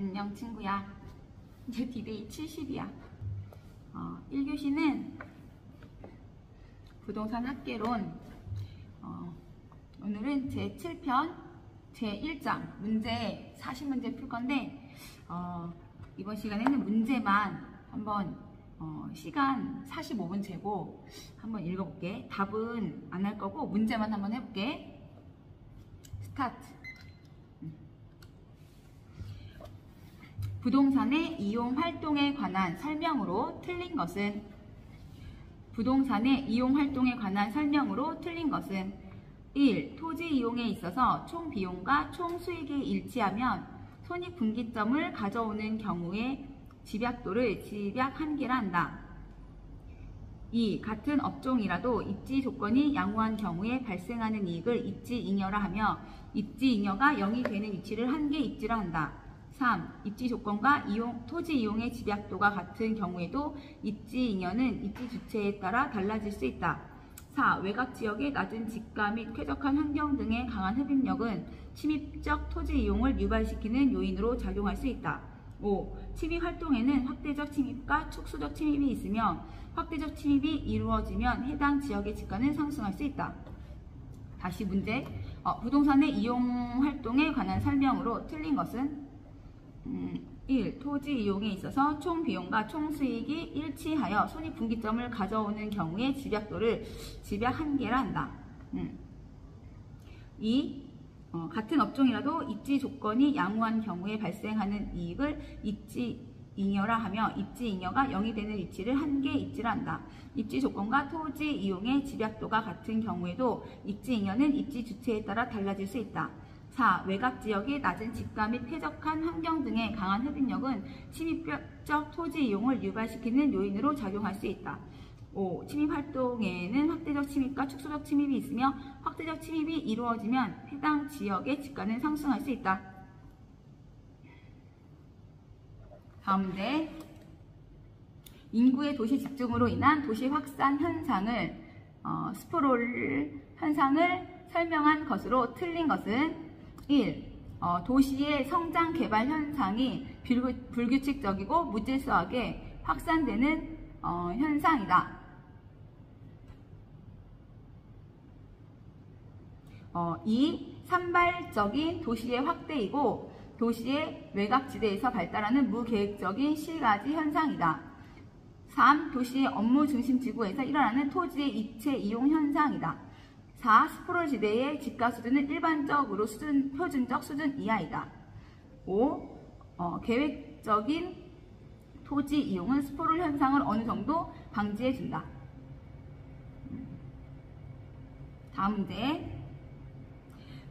안녕 친구야. 이제 디데이 70이야. 1교시는 부동산 학개론. 오늘은 제7편 제1장 문제 40문제 풀 건데 이번 시간에는 문제만 한번 시간 45분 재고 한번 읽어볼게. 답은 안 할 거고 문제만 한번 해볼게. 스타트. 부동산의 이용 활동에 관한 설명으로 틀린 것은? 부동산의 이용 활동에 관한 설명으로 틀린 것은 1. 토지 이용에 있어서 총 비용과 총 수익이 일치하면 손익분기점을 가져오는 경우에 집약도를 집약 한계라 한다. 2. 같은 업종이라도 입지 조건이 양호한 경우에 발생하는 이익을 입지잉여라 하며 입지잉여가 0이 되는 위치를 한계 입지라 한다. 3. 입지 조건과 토지 이용의 집약도가 같은 경우에도 입지잉여는 입지 주체에 따라 달라질 수 있다. 4. 외곽 지역의 낮은 지가 및 쾌적한 환경 등의 강한 흡입력은 침입적 토지 이용을 유발시키는 요인으로 작용할 수 있다. 5. 침입 활동에는 확대적 침입과 축소적 침입이 있으며 확대적 침입이 이루어지면 해당 지역의 지가는 상승할 수 있다. 다시 문제. 부동산의 이용 활동에 관한 설명으로 틀린 것은? 1. 토지 이용에 있어서 총 비용과 총 수익이 일치하여 손익분기점을 가져오는 경우에 집약도를 집약 한계라 한다. 2. 같은 업종이라도 입지 조건이 양호한 경우에 발생하는 이익을 입지잉여라 하며 입지잉여가 0이 되는 위치를 한계 입지라 한다. 입지 조건과 토지 이용의 집약도가 같은 경우에도 입지잉여는 입지 주체에 따라 달라질 수 있다. 4. 외곽 지역의 낮은 지가 및 쾌적한 환경 등의 강한 흡입력은 침입적 토지 이용을 유발시키는 요인으로 작용할 수 있다. 5. 침입 활동에는 확대적 침입과 축소적 침입이 있으며 확대적 침입이 이루어지면 해당 지역의 지가는 상승할 수 있다. 다음 문제. 인구의 도시 집중으로 인한 도시 확산 현상을 스프롤 현상을 설명한 것으로 틀린 것은? 1. 도시의 성장 개발 현상이 불규칙적이고 무질서하게 확산되는 현상이다. 2. 산발적인 도시의 확대이고 도시의 외곽지대에서 발달하는 무계획적인 실가지 현상이다. 3. 도시의 업무 중심 지구에서 일어나는 토지의 입체 이용 현상이다. 4. 스프롤 지대의 지가 수준은 일반적으로 표준적 수준 이하이다. 5. 계획적인 토지 이용은 스프롤 현상을 어느 정도 방지해준다. 다음 문제.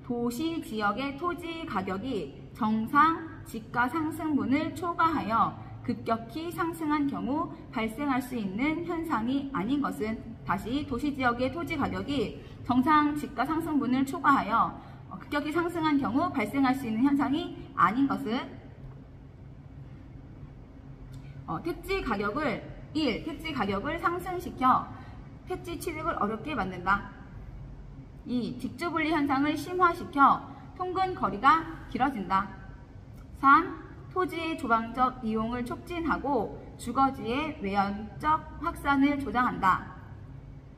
도시 지역의 토지 가격이 정상 지가 상승분을 초과하여 급격히 상승한 경우 발생할 수 있는 현상이 아닌 것은? 다시. 도시 지역의 토지 가격이 정상 지가 상승분을 초과하여 급격히 상승한 경우 발생할 수 있는 현상이 아닌 것은? 택지 가격을 1. 택지 가격을 상승시켜 택지 취득을 어렵게 만든다. 2. 직주분리 현상을 심화시켜 통근 거리가 길어진다. 3. 토지의 조방적 이용을 촉진하고 주거지의 외연적 확산을 조장한다.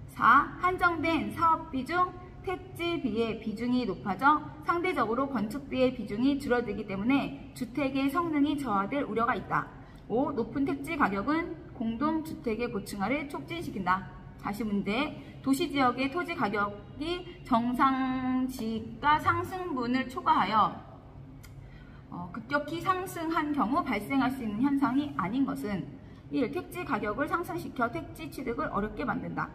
4. 한정된 사업비 중 택지비의 비중이 높아져 상대적으로 건축비의 비중이 줄어들기 때문에 주택의 성능이 저하될 우려가 있다. 5. 높은 택지 가격은 공동주택의 고층화를 촉진시킨다. 다시 문제. 도시지역의 토지 가격이 정상지가 상승분을 초과하여 급격히 상승한 경우 발생할 수 있는 현상이 아닌 것은? 1. 택지 가격을 상승시켜 택지 취득을 어렵게 만든다.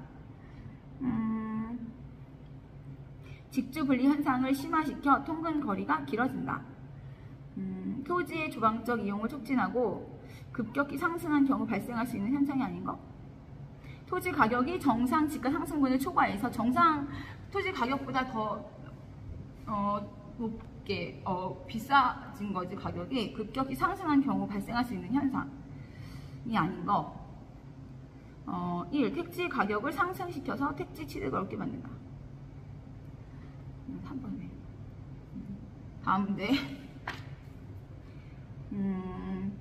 직주분리 현상을 심화시켜 통근 거리가 길어진다. 토지의 조방적 이용을 촉진하고 급격히 상승한 경우 발생할 수 있는 현상이 아닌 것. 토지 가격이 정상 지가 상승분을 초과해서 정상 토지 가격보다 더 높게 비싸진 거지. 가격이 급격히 상승한 경우 발생할 수 있는 현상이 아닌 거. 1. 택지 가격을 상승시켜서 택지 취득을 어렵게 만든다. 3번에. 다음 문제.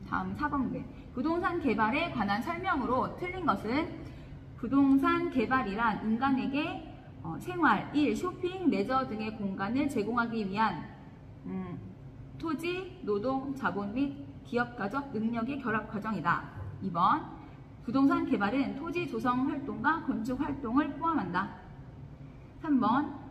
다음 4번 문제. 부동산 개발에 관한 설명으로 틀린 것은 부동산 개발이란 인간에게 생활, 일, 쇼핑, 레저 등의 공간을 제공하기 위한 토지, 노동, 자본 및 기업가적 능력의 결합 과정이다. 2번. 부동산 개발은 토지 조성 활동과 건축 활동을 포함한다. 3번.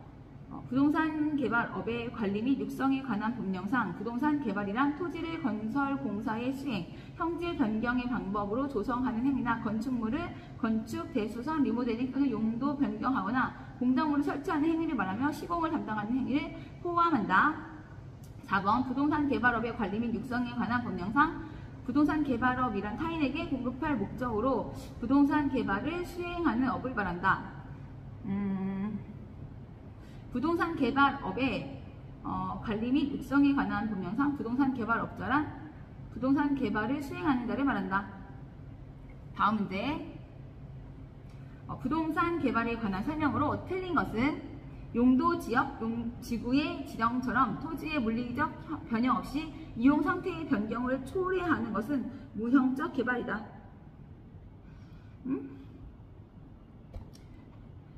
부동산 개발업의 관리 및 육성에 관한 법령상 부동산 개발이란 토지를 건설 공사의 수행, 형질 변경의 방법으로 조성하는 행위나 건축물을 건축, 대수선, 리모델링 또는 용도 변경하거나 공작물을 설치하는 행위를 말하며 시공을 담당하는 행위를 포함한다. 4번. 부동산 개발업의 관리 및 육성에 관한 법령상 부동산 개발업이란 타인에게 공급할 목적으로 부동산 개발을 수행하는 업을 말한다. 부동산 개발업의 관리 및 육성에 관한 법령상 부동산 개발업자란 부동산 개발을 수행하는 자를 말한다. 다음 문제. 부동산 개발에 관한 설명으로 틀린 것은 용도, 지역, 지구의 지정처럼 토지의 물리적 변형 없이 이용 상태의 변경을 초래하는 것은 무형적 개발이다.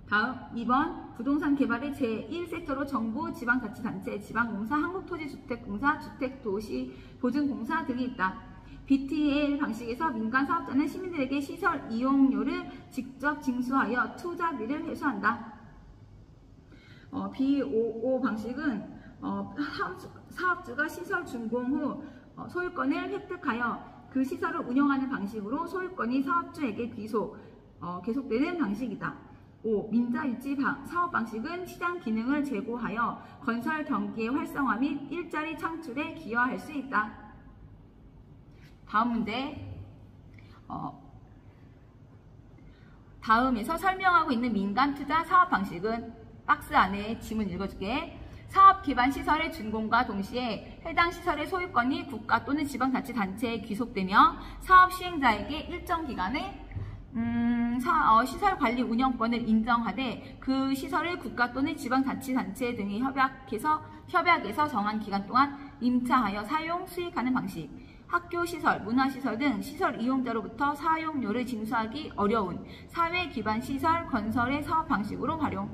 다음 2번. 부동산 개발의 제1섹터로 정부, 지방자치단체, 지방공사, 한국토지주택공사, 주택도시보증공사 등이 있다. BTL 방식에서 민간 사업자는 시민들에게 시설 이용료를 직접 징수하여 투자비를 회수한다. BOO 방식은 사업주가 시설 준공 후 소유권을 획득하여 그 시설을 운영하는 방식으로 소유권이 사업주에게 계속되는 방식이다. 5. 민자유치 사업 방식은 시장 기능을 제고하여 건설 경기의 활성화 및 일자리 창출에 기여할 수 있다. 다음 문제. 다음에서 설명하고 있는 민간 투자 사업 방식은 박스 안에 지문 읽어줄게. 사업 기반 시설의 준공과 동시에 해당 시설의 소유권이 국가 또는 지방자치단체에 귀속되며 사업 시행자에게 일정 기간에 시설 관리 운영권을 인정하되 그 시설을 국가 또는 지방자치단체 등이 협약에서 정한 기간 동안 임차하여 사용, 수익하는 방식. 학교 시설, 문화시설 등 시설 이용자로부터 사용료를 징수하기 어려운 사회 기반 시설 건설의 사업 방식으로 활용.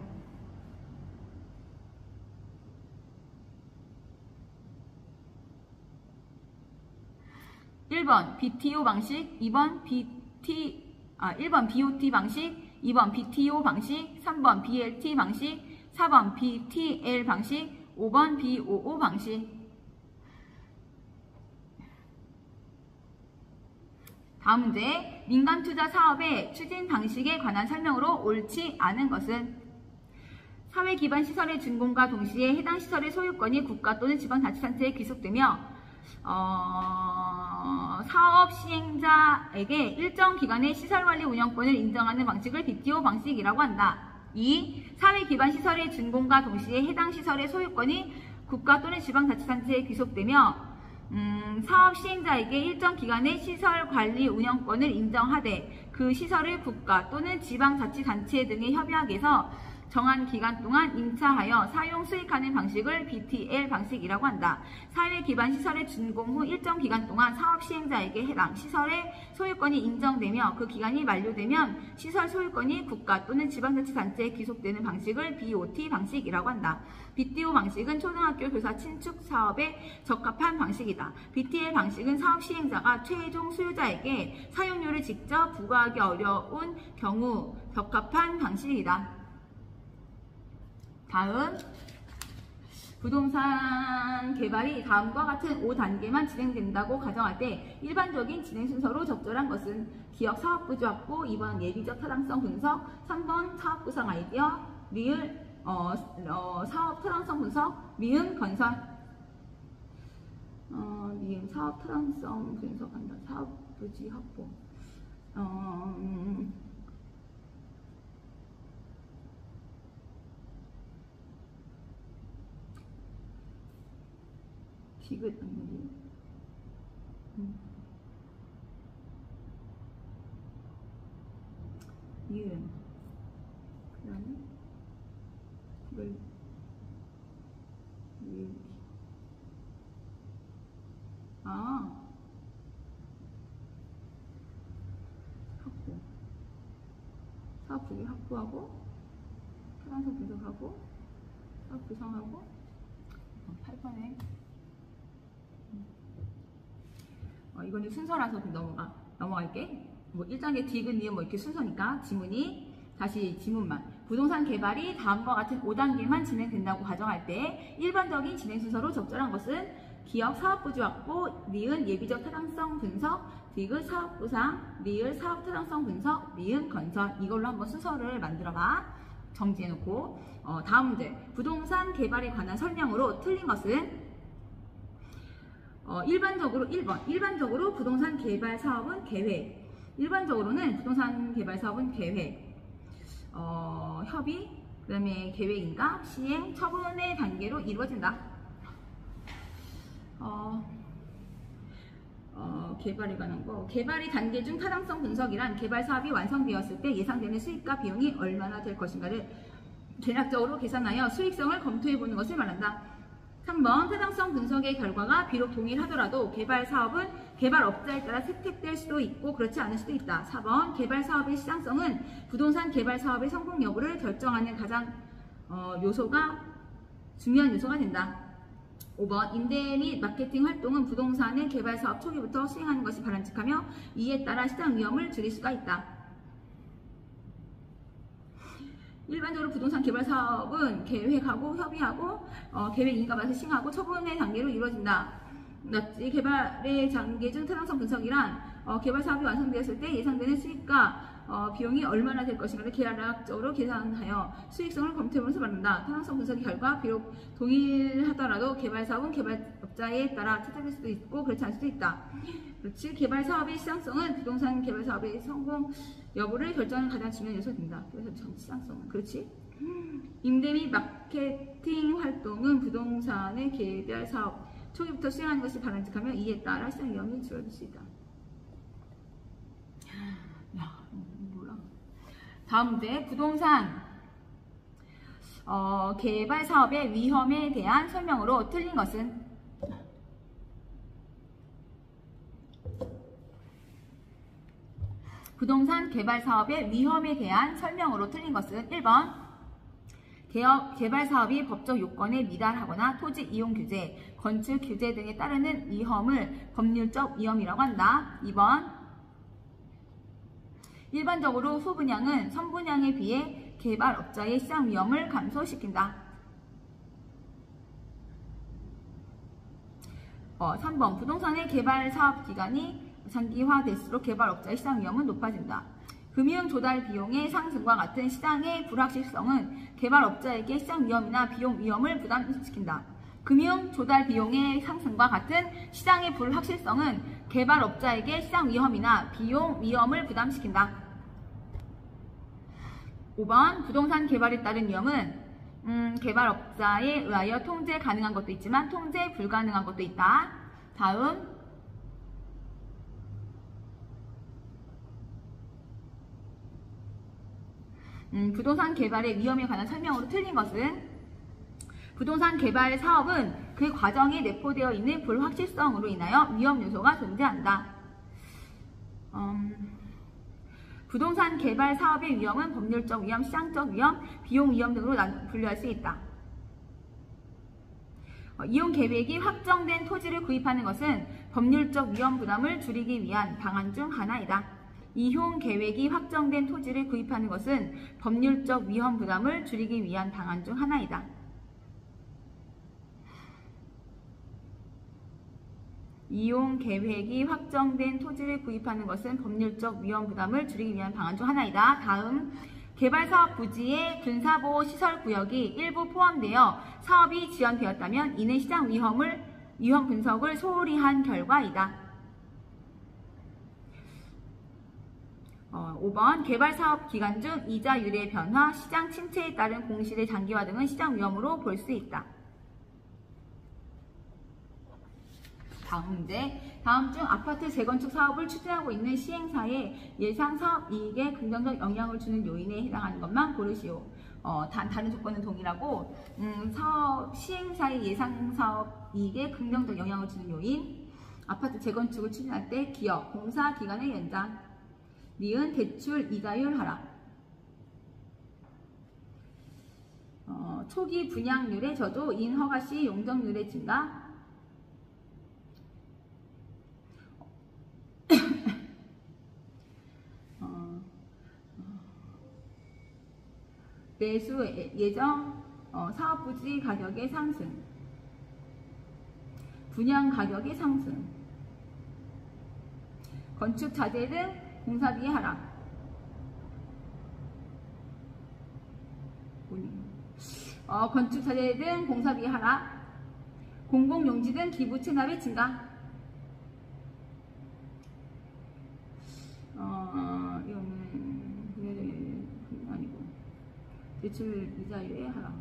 1번 BTO 방식, 1번 BOT 방식, 2번 BTO 방식, 3번 BLT 방식, 4번 BTL 방식, 5번 BOO 방식. 다음 문제. 민간 투자 사업의 추진 방식에 관한 설명으로 옳지 않은 것은 사회 기반 시설의 준공과 동시에 해당 시설의 소유권이 국가 또는 지방자치단체에 귀속되며 사업 시행자에게 일정 기간의 시설관리 운영권을 인정하는 방식을 BTO 방식이라고 한다. 2. 사회 기반 시설의 준공과 동시에 해당 시설의 소유권이 국가 또는 지방자치단체에 귀속되며 사업 시행자에게 일정 기간의 시설관리 운영권을 인정하되 그 시설을 국가 또는 지방자치단체 등의 협약에서 정한 기간 동안 임차하여 사용 수익하는 방식을 BTL 방식이라고 한다. 사회 기반 시설의 준공 후 일정 기간 동안 사업 시행자에게 해당 시설의 소유권이 인정되며 그 기간이 만료되면 시설 소유권이 국가 또는 지방자치단체에 귀속되는 방식을 BOT 방식이라고 한다. BTO 방식은 초등학교 교사 신축 사업에 적합한 방식이다. BTL 방식은 사업 시행자가 최종 수요자에게 사용료를 직접 부과하기 어려운 경우 적합한 방식이다. 다음, 부동산 개발이 다음과 같은 5단계만 진행된다고 가정할 때 일반적인 진행 순서로 적절한 것은 기업 사업부지 확보, 2번 예비적 타당성 분석, 3번 사업 구상 아이디어, 리을 사업 타당성 분석, 미음 건설. 미음 사업 타당성 분석한다. 사업부지 확보. 디귿 아니지. 이은. 그 다음에 이걸 이은. 사업 분류 확보하고, 타당성 분석하고, 사업 구성하고, 8번에 이거는 순서라서 넘어갈게. 뭐 1단계 디귿, 니은 뭐 이렇게 순서니까 지문이 다시 지문만. 부동산 개발이 다음과 같은 5단계만 진행된다고 가정할 때 일반적인 진행 순서로 적절한 것은 기업 사업부지 확보, 니은 예비적 타당성 분석, 디귿 사업 구상, 리을 사업 타당성 분석, 니은 건설. 이걸로 한번 순서를 만들어봐. 정지해놓고. 다음 문제. 부동산 개발에 관한 설명으로 틀린 것은 일반적으로 1번. 일반적으로 부동산 개발 사업은 계획. 일반적으로는 부동산 개발 사업은 계획, 협의, 그 다음에 계획인가, 시행, 처분의 단계로 이루어진다. 개발에 관한 거. 개발의 단계 중 타당성 분석이란 개발 사업이 완성되었을 때 예상되는 수익과 비용이 얼마나 될 것인가를 대략적으로 계산하여 수익성을 검토해보는 것을 말한다. 3번. 타당성 분석의 결과가 비록 동일하더라도 개발 사업은 개발업자에 따라 채택될 수도 있고 그렇지 않을 수도 있다. 4번. 개발 사업의 시장성은 부동산 개발 사업의 성공 여부를 결정하는 가장 중요한 요소가 된다. 5번. 임대 및 마케팅 활동은 부동산의 개발 사업 초기부터 수행하는 것이 바람직하며 이에 따라 시장 위험을 줄일 수가 있다. 일반적으로 부동산 개발 사업은 계획하고 협의하고 계획 인가받아서 시행하고 처분의 단계로 이루어진다. 개발의 단계 중 타당성 분석이란 개발 사업이 완성되었을 때 예상되는 수익과 비용이 얼마나 될 것인가를 계략적으로 계산하여 수익성을 검토해보면서 말한다. 타당성 분석의 결과 비록 동일하더라도 개발 사업은 개발업자에 따라 채택될 수도 있고 그렇지 않을 수도 있다. 그렇지. 개발 사업의 시장성은 부동산 개발 사업의 성공 여부를 결정하는 가장 중요한 요소가 된다. 그래서 시장성은 그렇지. 임대 및 마케팅 활동은 부동산의 개발 사업 초기부터 수행하는 것이 바람직하며 이에 따라 시장 위험이 줄어들 수 있다. 몰라. 다음 문제. 부동산 개발 사업의 위험에 대한 설명으로 틀린 것은 부동산 개발 사업의 위험에 대한 설명으로 틀린 것은 1번. 개발 사업이 법적 요건에 미달하거나 토지 이용 규제, 건축 규제 등에 따르는 위험을 법률적 위험이라고 한다. 2번. 일반적으로 후분양은 선분양에 비해 개발업자의 시장 위험을 감소시킨다. 3번. 부동산의 개발 사업 기간이 장기화될수록 개발업자의 시장 위험은 높아진다. 금융 조달 비용의 상승과 같은 시장의 불확실성은 개발업자에게 시장 위험이나 비용 위험을 부담시킨다. 금융 조달 비용의 상승과 같은 시장의 불확실성은 개발업자에게 시장 위험이나 비용 위험을 부담시킨다. 5번. 부동산 개발에 따른 위험은 개발업자에 의하여 통제 가능한 것도 있지만 통제 불가능한 것도 있다. 다음. 부동산 개발의 위험에 관한 설명으로 틀린 것은 부동산 개발 사업은 그 과정에 내포되어 있는 불확실성으로 인하여 위험 요소가 존재한다. 부동산 개발 사업의 위험은 법률적 위험, 시장적 위험, 비용 위험 등으로 분류할 수 있다. 이용 계획이 확정된 토지를 구입하는 것은 법률적 위험 부담을 줄이기 위한 방안 중 하나이다. 이용 계획이 확정된 토지를 구입하는 것은 법률적 위험 부담을 줄이기 위한 방안 중 하나이다. 이용 계획이 확정된 토지를 구입하는 것은 법률적 위험 부담을 줄이기 위한 방안 중 하나이다. 다음. 개발사업 부지에 군사보호 시설구역이 일부 포함되어 사업이 지연되었다면 이는 시장 위험 분석을 소홀히 한 결과이다. 5번. 개발사업 기간 중 이자율의 변화, 시장 침체에 따른 공실의 장기화 등은 시장 위험으로 볼 수 있다. 다음 문제. 다음 중 아파트 재건축 사업을 추진하고 있는 시행사의 예상 사업 이익에 긍정적 영향을 주는 요인에 해당하는 것만 고르시오. 다른 조건은 동일하고 시행사의 예상 사업 이익에 긍정적 영향을 주는 요인. 아파트 재건축을 추진할 때 기업, 공사 기간의 연장. 니은 대출 이자율 하락. 초기 분양률의 저조, 인허가시 용적률의 증가, 매수 예정 사업부지 가격의 상승, 분양 가격의 상승, 건축 자재 등 공사비의 하락, 건축 자재 등 공사비의 하락, 공공용지 등 기부 체납의 증가. 이거는 아니고 대출 이자율의 하락.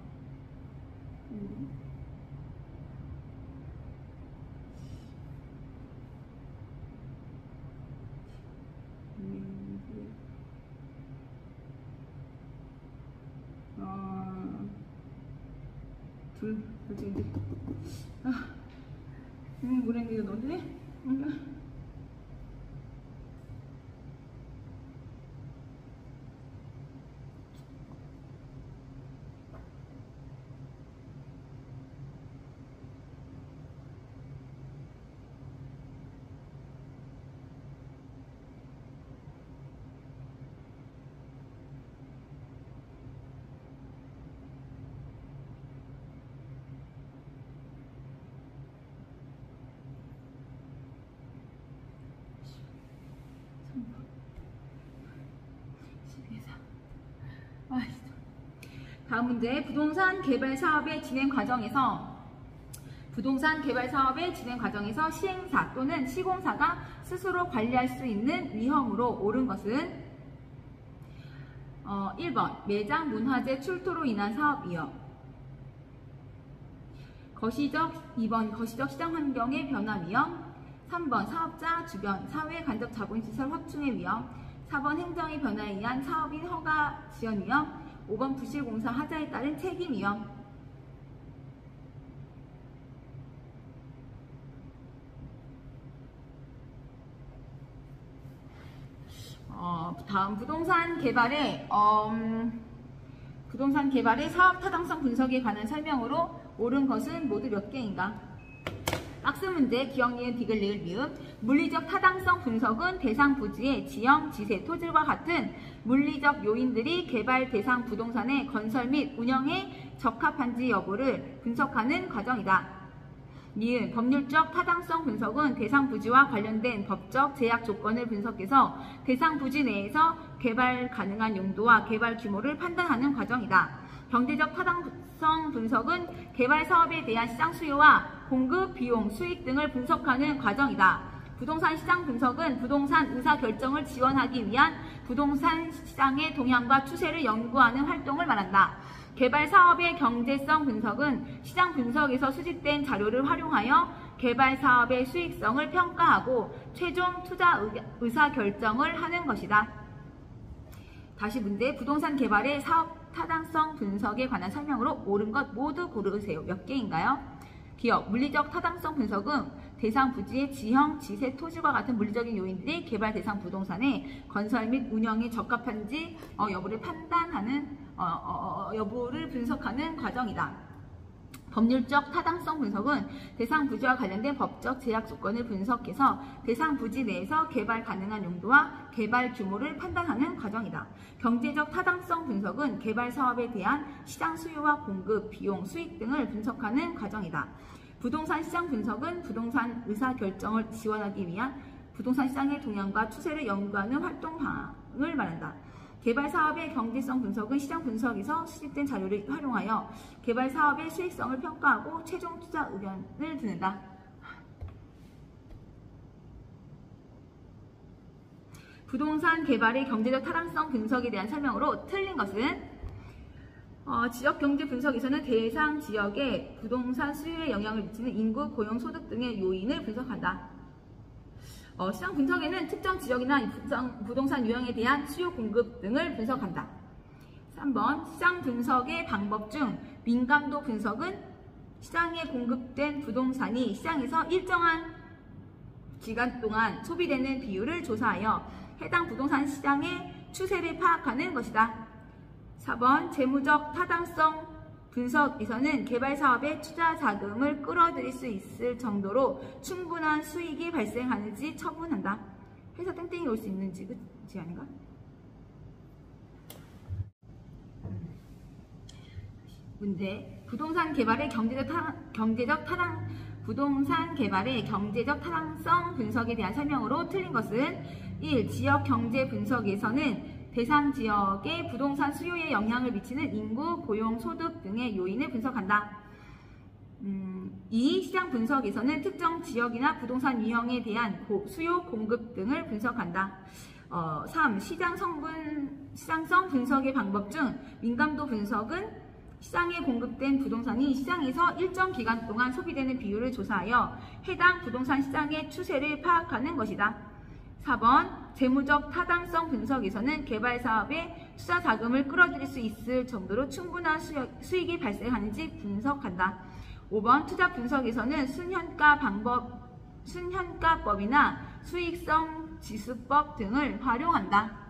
둘째 뭐랬는데 이거 너네? 다음 문제, 부동산 개발 사업의 진행 과정에서 시행사 또는 시공사가 스스로 관리할 수 있는 위험으로 옳은 것은 1번 매장 문화재 출토로 인한 사업 위험, 2번 거시적 시장 환경의 변화 위험, 3번 사업자 주변 사회 간접 자본시설 확충의 위험, 4번 행정의 변화에 의한 사업인 허가 지연 위험, 5번 부실공사 하자에 따른 책임 위험. 다음 부동산 개발의 사업 타당성 분석에 관한 설명으로 옳은 것은 모두 몇 개인가? 박스 문제, 기억, 니은, 디귿, 리을, 미음. 물리적 타당성 분석은 대상 부지의 지형, 지세, 토질과 같은 물리적 요인들이 개발 대상 부동산의 건설 및 운영에 적합한지 여부를 분석하는 과정이다. 니은, 법률적 타당성 분석은 대상 부지와 관련된 법적 제약 조건을 분석해서 대상 부지 내에서 개발 가능한 용도와 개발 규모를 판단하는 과정이다. 경제적 타당성 분석은 개발 사업에 대한 시장 수요와 공급, 비용, 수익 등을 분석하는 과정이다. 부동산 시장 분석은 부동산 의사결정을 지원하기 위한 부동산 시장의 동향과 추세를 연구하는 활동을 말한다. 개발 사업의 경제성 분석은 시장 분석에서 수집된 자료를 활용하여 개발 사업의 수익성을 평가하고 최종 투자 의사결정을 하는 것이다. 다시 문제, 부동산 개발의 사업 타당성 분석에 관한 설명으로 옳은 것 모두 고르세요. 몇 개인가요? 기억, 물리적 타당성 분석은 대상 부지의 지형, 지세, 토지와 같은 물리적인 요인들이 개발 대상 부동산의 건설 및 운영에 적합한지 여부를 판단하는 여부를 분석하는 과정이다. 법률적 타당성 분석은 대상 부지와 관련된 법적 제약 조건을 분석해서 대상 부지 내에서 개발 가능한 용도와 개발 규모를 판단하는 과정이다. 경제적 타당성 분석은 개발 사업에 대한 시장 수요와 공급, 비용, 수익 등을 분석하는 과정이다. 부동산 시장 분석은 부동산 의사결정을 지원하기 위한 부동산 시장의 동향과 추세를 연구하는 활동 방향을 말한다. 개발 사업의 경제성 분석은 시장 분석에서 수집된 자료를 활용하여 개발 사업의 수익성을 평가하고 최종 투자 의견을 듣는다. 부동산 개발의 경제적 타당성 분석에 대한 설명으로 틀린 것은 지역경제 분석에서는 대상 지역의 부동산 수요에 영향을 미치는 인구, 고용, 소득 등의 요인을 분석한다. 시장 분석에는 특정 지역이나 부동산 유형에 대한 수요 공급 등을 분석한다. 3번 시장 분석의 방법 중 민감도 분석은 시장에 공급된 부동산이 시장에서 일정한 기간 동안 소비되는 비율을 조사하여 해당 부동산 시장의 추세를 파악하는 것이다. 4번 재무적 타당성 분석에서는 개발 사업의 투자 자금을 끌어들일 수 있을 정도로 충분한 수익이 발생하는지 처분한다. 회사 땡땡이 올 수 있는지, 그치 아닌가? 문제. 부동산 개발의 경제적 타당성 분석에 대한 설명으로 틀린 것은 1. 지역 경제 분석에서는 대상 지역의 부동산 수요에 영향을 미치는 인구, 고용, 소득 등의 요인을 분석한다. 2. 시장 분석에서는 특정 지역이나 부동산 유형에 대한 수요, 공급 등을 분석한다. 3. 시장성 분석의 방법 중 민감도 분석은 시장에 공급된 부동산이 시장에서 일정 기간 동안 소비되는 비율을 조사하여 해당 부동산 시장의 추세를 파악하는 것이다. 4번 재무적 타당성 분석에서는 개발 사업에 투자 자금을 끌어들일 수 있을 정도로 충분한 수익이 발생하는지 분석한다. 5번 투자 분석에서는 순현가법이나 수익성 지수법 등을 활용한다.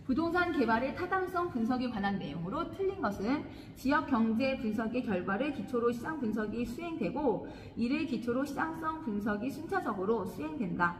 부동산 개발의 타당성 분석에 관한 내용으로 틀린 것은 지역 경제 분석의 결과를 기초로 시장 분석이 수행되고 이를 기초로 시장성 분석이 순차적으로 수행된다.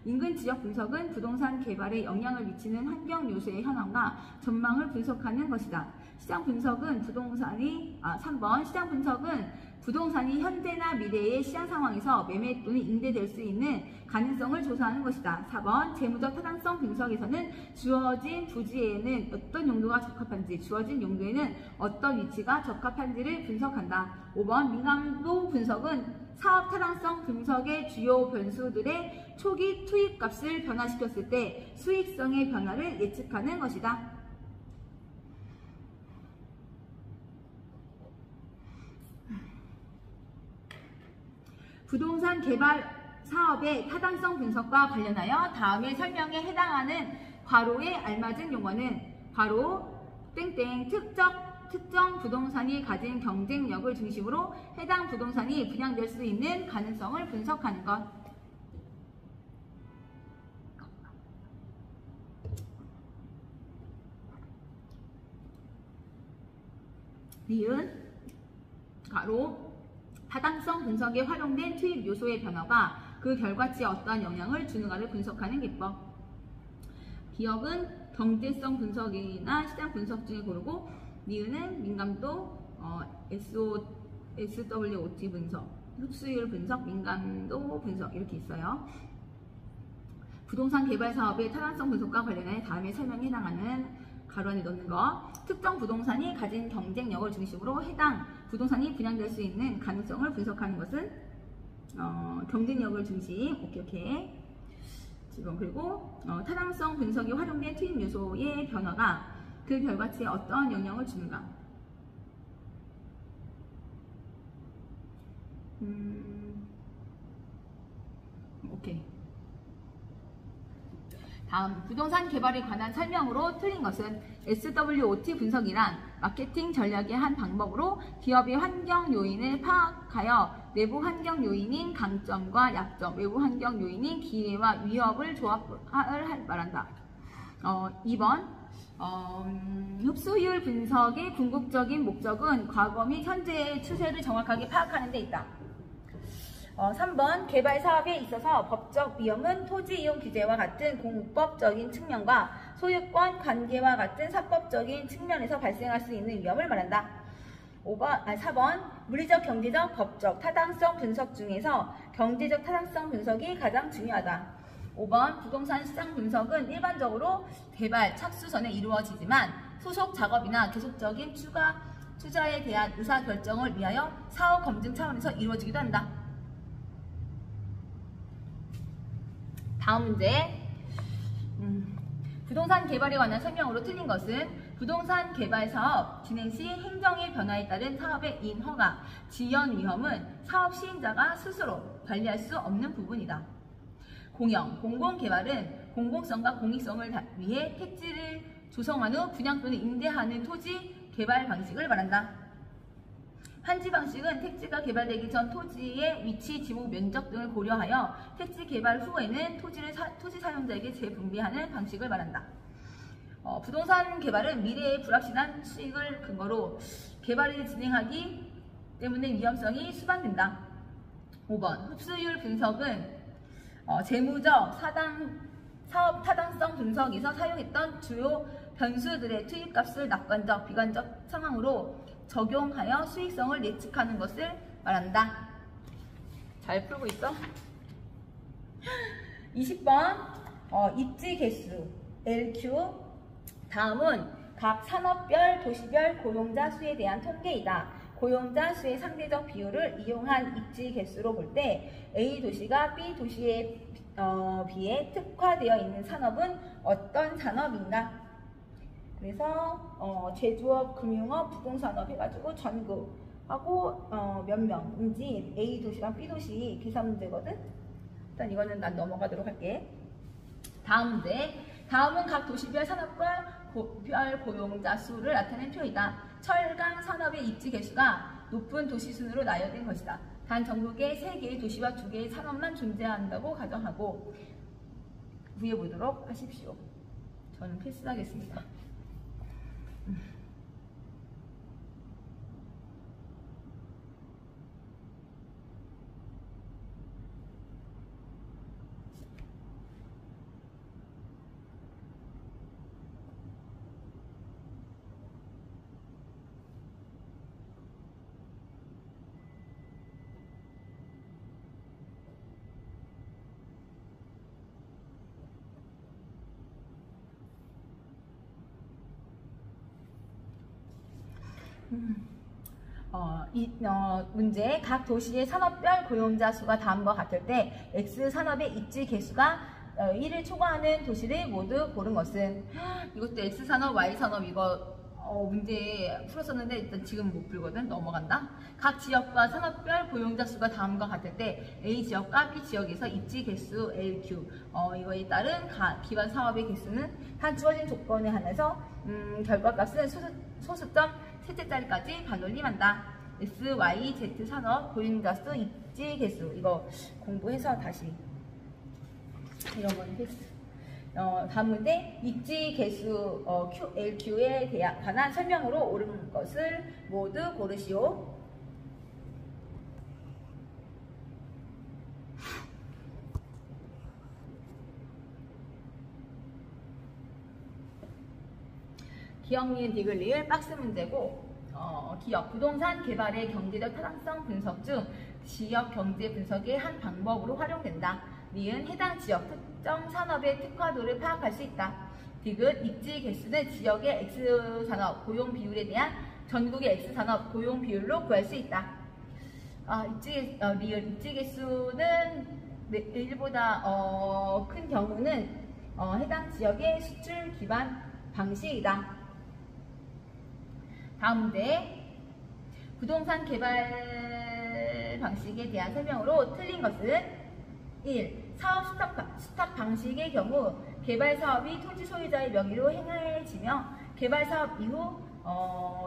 인근 지역 분석은 부동산 개발에 영향을 미치는 환경 요소의 현황과 전망을 분석하는 것이다. 3번 시장 분석은 부동산이 현재나 미래의 시장 상황에서 매매 또는 임대될 수 있는 가능성을 조사하는 것이다. 4번 재무적 타당성 분석에서는 주어진 부지에는 어떤 용도가 적합한지, 주어진 용도에는 어떤 위치가 적합한지를 분석한다. 5번 민감도 분석은 사업 타당성 분석의 주요 변수들의 초기 투입값을 변화시켰을 때 수익성의 변화를 예측하는 것이다. 부동산 개발 사업의 타당성 분석과 관련하여 다음의 설명에 해당하는 괄호에 알맞은 용어는 괄호 땡땡 특정 부동산이 가진 경쟁력을 중심으로 해당 부동산이 분양될 수 있는 가능성을 분석하는 것. 니은 괄호 타당성 분석에 활용된 투입 요소의 변화가 그 결과치에 어떠한 영향을 주는가를 분석하는 기법. 기억은 경제성 분석이나 시장 분석 중에 고르고 니은은 민감도, SWOT 분석, 흡수율 분석, 민감도 분석 이렇게 있어요. 부동산 개발 사업의 타당성 분석과 관련해 다음에 설명에 해당하는 가로 안에 넣는 거. 특정 부동산이 가진 경쟁력을 중심으로 해당 부동산이 분양될 수 있는 가능성을 분석하는 것은 경쟁력을 중심. 오케이. 지금 그리고 타당성 분석이 활용된 투입 요소의 변화가 그 결과치에 어떠한 영향을 주는가. 오케이. 다음 부동산 개발에 관한 설명으로 틀린 것은 SWOT 분석이란 마케팅 전략의 한 방법으로 기업의 환경 요인을 파악하여 내부 환경 요인인 강점과 약점, 외부 환경 요인인 기회와 위협을 조합을 말한다. 2번 흡수율 분석의 궁극적인 목적은 과거 및 현재의 추세를 정확하게 파악하는 데 있다. 3번 개발 사업에 있어서 법적 위험은 토지 이용 규제와 같은 공법적인 측면과 소유권 관계와 같은 사법적인 측면에서 발생할 수 있는 위험을 말한다. 4번 물리적, 경제적, 법적 타당성 분석 중에서 경제적 타당성 분석이 가장 중요하다. 5번 부동산 시장 분석은 일반적으로 개발 착수 전에 이루어지지만 소속 작업이나 계속적인 추가 투자에 대한 의사결정을 위하여 사업 검증 차원에서 이루어지기도 한다. 다음 문제. 부동산 개발에 관한 설명으로 틀린 것은 부동산 개발 사업 진행 시 행정의 변화에 따른 사업의 인허가, 지연 위험은 사업 시행자가 스스로 관리할 수 없는 부분이다. 공공개발은 공공성과 공익성을 위해 택지를 조성한 후 분양 또는 임대하는 토지 개발 방식을 말한다. 한지 방식은 택지가 개발되기 전 토지의 위치, 지목, 면적 등을 고려하여 택지 개발 후에는 토지 사용자에게 재분배하는 방식을 말한다. 부동산 개발은 미래의 불확실한 수익을 근거로 개발을 진행하기 때문에 위험성이 수반된다. 5번 흡수율 분석은 재무적 사업 타당성 분석에서 사용했던 주요 변수들의 투입값을 낙관적, 비관적 상황으로 적용하여 수익성을 예측하는 것을 말한다. 잘 풀고 있어? 20번 입지 개수 LQ. 다음은 각 산업별, 도시별 고용자 수에 대한 통계이다. 고용자 수의 상대적 비율을 이용한 입지 개수로 볼 때 A 도시가 B 도시에 비해 특화되어 있는 산업은 어떤 산업인가? 그래서 제조업, 금융업, 부동산업 해가지고 전국하고 몇 명인지 A 도시랑 B 도시 계산 문제거든. 일단 이거는 난 넘어가도록 할게. 다음 문제. 다음은 각 도시별 산업별 고용자 수를 나타낸 표이다. 철강 산업의 입지 개수가 높은 도시 순으로 나열된 것이다. 단 전국에 3개의 도시와 2개의 산업만 존재한다고 가정하고 위에 보도록 하십시오. 저는 필수하겠습니다. 문제. 각 도시의 산업별 고용자 수가 다음과 같을 때 X 산업의 입지 개수가 1을 초과하는 도시를 모두 고른 것은. 이것도 X 산업, Y 산업 이거 문제 풀었었는데 일단 지금 못 풀거든. 넘어간다. 각 지역과 산업별 고용자 수가 다음과 같을 때 A 지역과 B 지역에서 입지 개수 LQ. 이거에 따른 기반 사업의 개수는 단 주어진 조건에 한해서 결과값은 소수점 셋째 자리까지 반올림한다. S, Y, Z 산업 고용자 수 입지 개수. 이거 공부해서 다시 이런 건 필수. 다음 문제. 입지 개수 LQ에 관한 설명으로 옳은 것을 모두 고르시오. 기억, 니은, 디귿, 리을 박스 문제고 기억, 부동산 개발의 경제적 타당성 분석 중 지역 경제 분석의 한 방법으로 활용된다. 니은, 해당 지역 특정 산업의 특화도를 파악할 수 있다. 디귿, 입지 개수는 지역의 X산업 고용 비율에 대한 전국의 X산업 고용 비율로 구할 수 있다. 리을, 입지 개수는 1보다 큰 경우는 해당 지역의 수출 기반 방식이다. 다음 문제. 부동산 개발 방식에 대한 설명으로 틀린 것은 1. 사업 수탁 방식의 경우 개발 사업이 토지 소유자의 명의로 행해지며 개발 사업 이후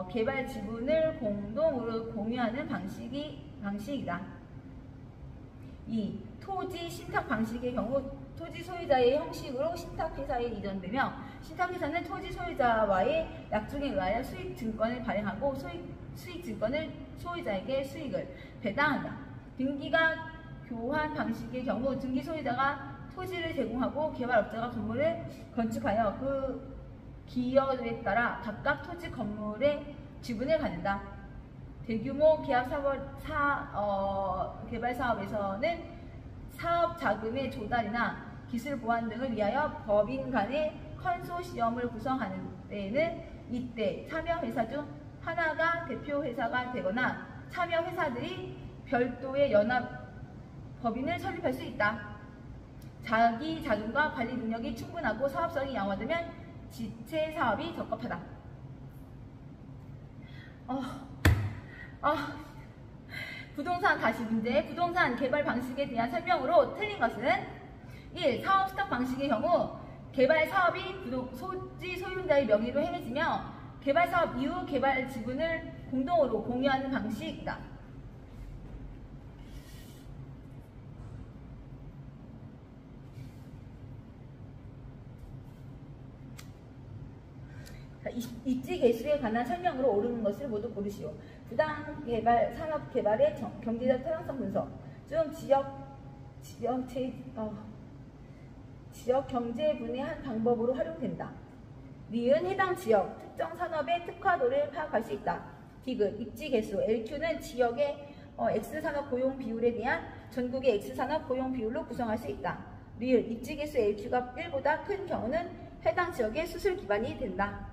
개발 지분을 공동으로 공유하는 방식이다. 2. 토지 신탁 방식의 경우 토지 소유자의 형식으로 신탁회사에 이전되며 신탁회사는 토지 소유자와의 약정에 의하여 수익증권을 발행하고 수익증권을 소유자에게 수익을 배당한다. 등기가 교환 방식의 경우 등기 소유자가 토지를 제공하고 개발업자가 건물을 건축하여 그 기여에 따라 각각 토지 건물의 지분을 갖는다. 대규모 개발 사업에서는 사업 자금의 조달이나 기술 보완 등을 위하여 법인 간의 컨소시엄을 구성하는 데에는 이때 참여회사 중 하나가 대표회사가 되거나 참여회사들이 별도의 연합 법인을 설립할 수 있다. 자기 자금과 관리 능력이 충분하고 사업성이 양화되면 지체 사업이 적합하다. 부동산 다시 문제. 부동산 개발 방식에 대한 설명으로 틀린 것은 1. 사업 수탁 방식의 경우 개발 사업이 토지 소유자의 명의로 행해지며 개발사업 이후 개발 지분을 공동으로 공유하는 방식이 있다. 입지 개수에 관한 설명으로 오르는 것을 모두 고르시오. 부당 개발, 산업 개발의 경제적 타당성 분석 중 지역 경제분의 한 방법으로 활용된다. 니은 해당 지역, 특정 산업의 특화도를 파악할 수 있다. 디귿, 입지 개수, LQ는 지역의 X산업 고용 비율에 대한 전국의 X산업 고용 비율로 구성할 수 있다. 리을, 입지 개수 LQ가 1보다 큰 경우는 해당 지역의 수술 기반이 된다.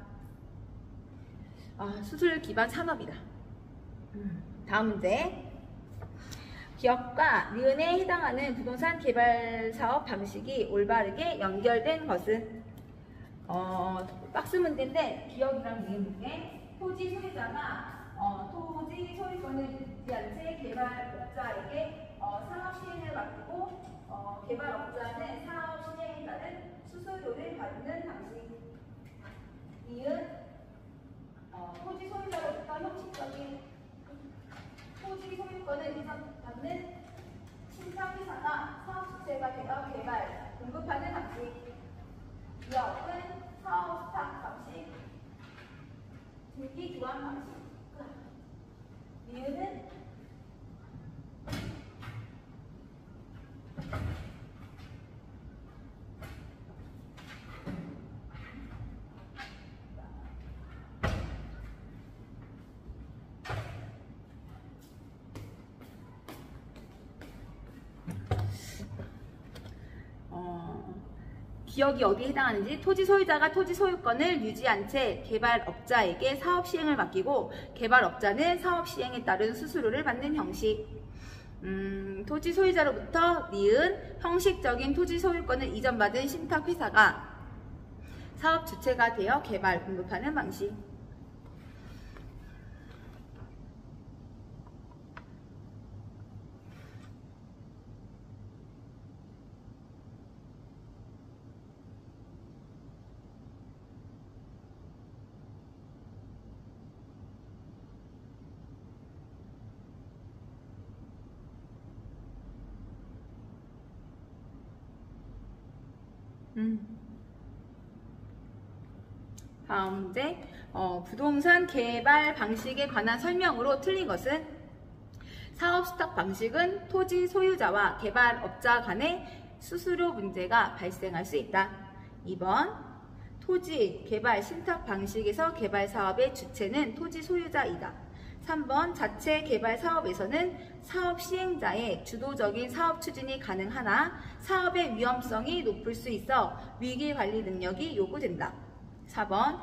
수술 기반 산업이다. 다음 문제. 기업과 니은에 해당하는 부동산 개발 사업 방식이 올바르게 연결된 것은 박스 문제인데 기업이랑 니은 문제. 토지 소유자가 토지 소유권을 유지한 채 개발업자에게 사업 시행을 맡기고 개발업자는 사업 시행에 따른 수수료를 받는 방식. 니은 토지 소유자로부터 형식적인 토지 소유권을 받는 신탁회사나 사업 주체가 되어 개발, 공급하는 방식. 기업은 사업 스탁 방식, 등기 교환 방식. 이유는 기업이 어디에 해당하는지. 토지 소유자가 토지 소유권을 유지한 채 개발업자에게 사업 시행을 맡기고 개발업자는 사업 시행에 따른 수수료를 받는 형식. 토지 소유자로부터 니은 형식적인 토지 소유권을 이전받은 신탁회사가 사업 주체가 되어 개발, 공급하는 방식. 다음 문제. 부동산 개발 방식에 관한 설명으로 틀린 것은 사업 스탁 방식은 토지 소유자와 개발업자 간의 수수료 문제가 발생할 수 있다. 2번 토지 개발 신탁 방식에서 개발 사업의 주체는 토지 소유자이다. 3번 자체 개발 사업에서는 사업 시행자의 주도적인 사업 추진이 가능하나 사업의 위험성이 높을 수 있어 위기 관리 능력이 요구된다. 4번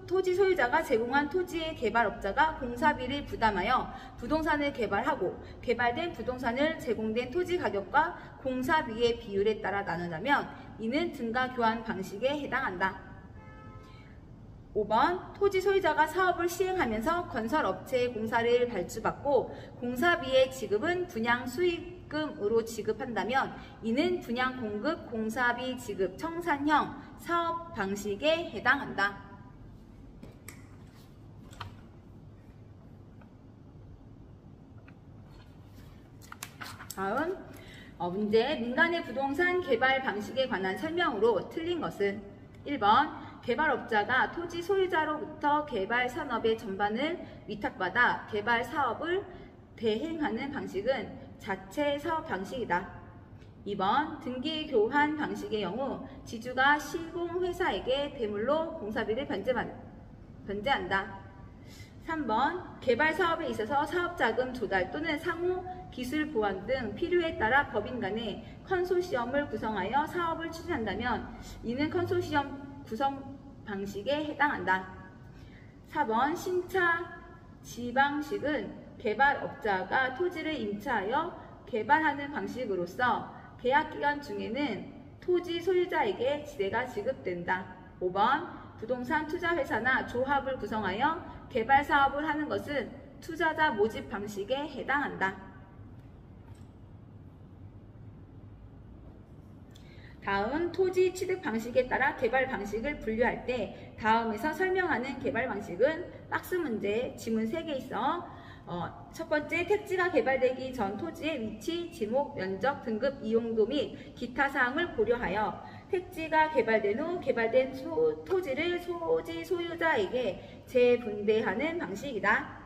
토지 소유자가 제공한 토지의 개발업자가 공사비를 부담하여 부동산을 개발하고 개발된 부동산을 제공된 토지 가격과 공사비의 비율에 따라 나눈다면 이는 등가 교환 방식에 해당한다. 5번 토지 소유자가 사업을 시행하면서 건설업체의 공사를 발주받고 공사비의 지급은 분양 수익금으로 지급한다면 이는 분양 공급 공사비 지급 청산형 사업 방식에 해당한다. 다음 문제. 민간의 부동산 개발 방식에 관한 설명으로 틀린 것은 1번 개발업자가 토지 소유자로부터 개발 산업의 전반을 위탁받아 개발 사업을 대행하는 방식은 자체 사업 방식이다. 2번 등기 교환 방식의 경우 지주가 시공회사에게 대물로 공사비를 변제한다. 3번 개발 사업에 있어서 사업자금 조달 또는 상호 기술 보완 등 필요에 따라 법인 간의 컨소시엄을 구성하여 사업을 추진한다면 이는 컨소시엄 구성 방식에 해당한다. 4번 신차 지방식은 개발업자가 토지를 임차하여 개발하는 방식으로서 계약기간 중에는 토지 소유자에게 지대가 지급된다. 5번 부동산 투자회사나 조합을 구성하여 개발 사업을 하는 것은 투자자 모집 방식에 해당한다. 다음 토지 취득 방식에 따라 개발 방식을 분류할 때 다음에서 설명하는 개발 방식은 박스 문제, 지문 3개 있어. 첫 번째, 택지가 개발되기 전 토지의 위치, 지목, 면적, 등급, 이용도 및 기타 사항을 고려하여 택지가 개발된 후 개발된 토지를 토지 소유자에게 재분배하는 방식이다.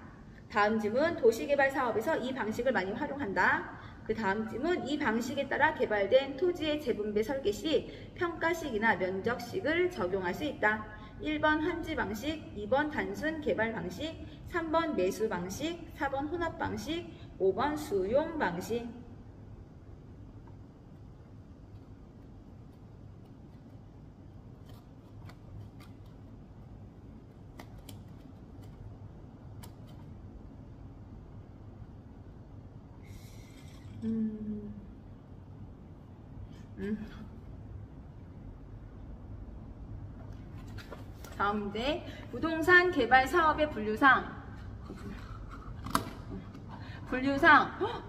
다음 질문, 도시개발 사업에서 이 방식을 많이 활용한다. 그 다음 질문, 이 방식에 따라 개발된 토지의 재분배 설계 시 평가식이나 면적식을 적용할 수 있다. 1번 환지 방식, 2번 단순 개발 방식, 3번 매수 방식, 4번 혼합 방식, 5번 수용 방식. 다음 문제, 부동산 개발 사업의 분류상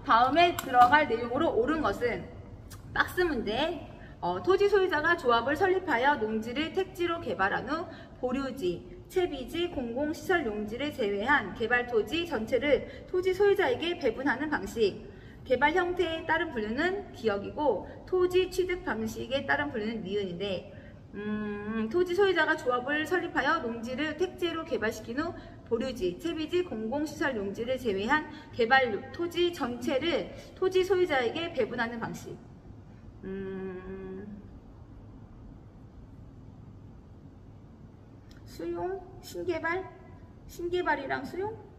다음에 들어갈 내용으로 옳은 것은 박스 문제. 토지 소유자가 조합을 설립하여 농지를 택지로 개발한 후 보류지, 채비지, 공공시설 용지를 제외한 개발 토지 전체를 토지 소유자에게 배분하는 방식. 개발 형태에 따른 분류는 기역이고 토지 취득 방식에 따른 분류는 니은인데, 토지 소유자가 조합을 설립하여 농지를 택지로 개발시킨 후 보류지, 채비지, 공공시설 용지를 제외한 개발 토지 전체를 토지 소유자에게 배분하는 방식. 수용? 신개발이랑 수용?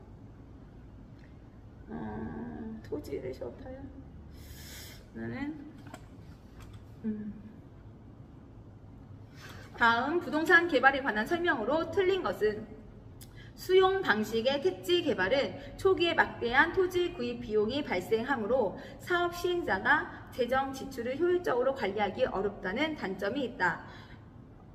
토지를 조합하여 나는 다음 부동산 개발에 관한 설명으로 틀린 것은 수용 방식의 택지 개발은 초기에 막대한 토지 구입 비용이 발생하므로 사업 시행자가 재정 지출을 효율적으로 관리하기 어렵다는 단점이 있다.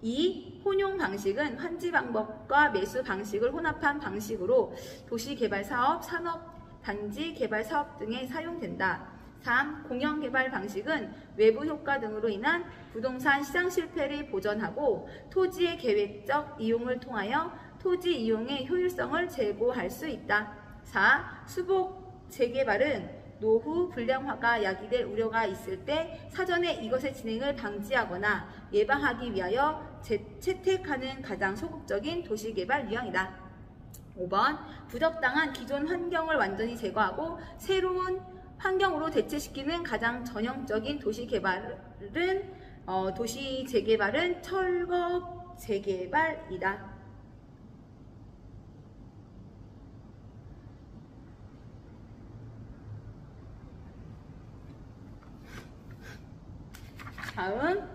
2. 혼용 방식은 환지 방법과 매수 방식을 혼합한 방식으로 도시개발사업, 산업단지 개발사업 등에 사용된다. 3. 공영개발 방식은 외부 효과 등으로 인한 부동산 시장 실패를 보전하고 토지의 계획적 이용을 통하여 토지 이용의 효율성을 제고할 수 있다. 4. 수복 재개발은 노후 불량화가 야기될 우려가 있을 때 사전에 이것의 진행을 방지하거나 예방하기 위하여 채택하는 가장 소극적인 도시개발 유형이다. 5번 부적당한 기존 환경을 완전히 제거하고 새로운 환경으로 대체시키는 가장 전형적인 도시 재개발은 철거 재개발이다. 다음,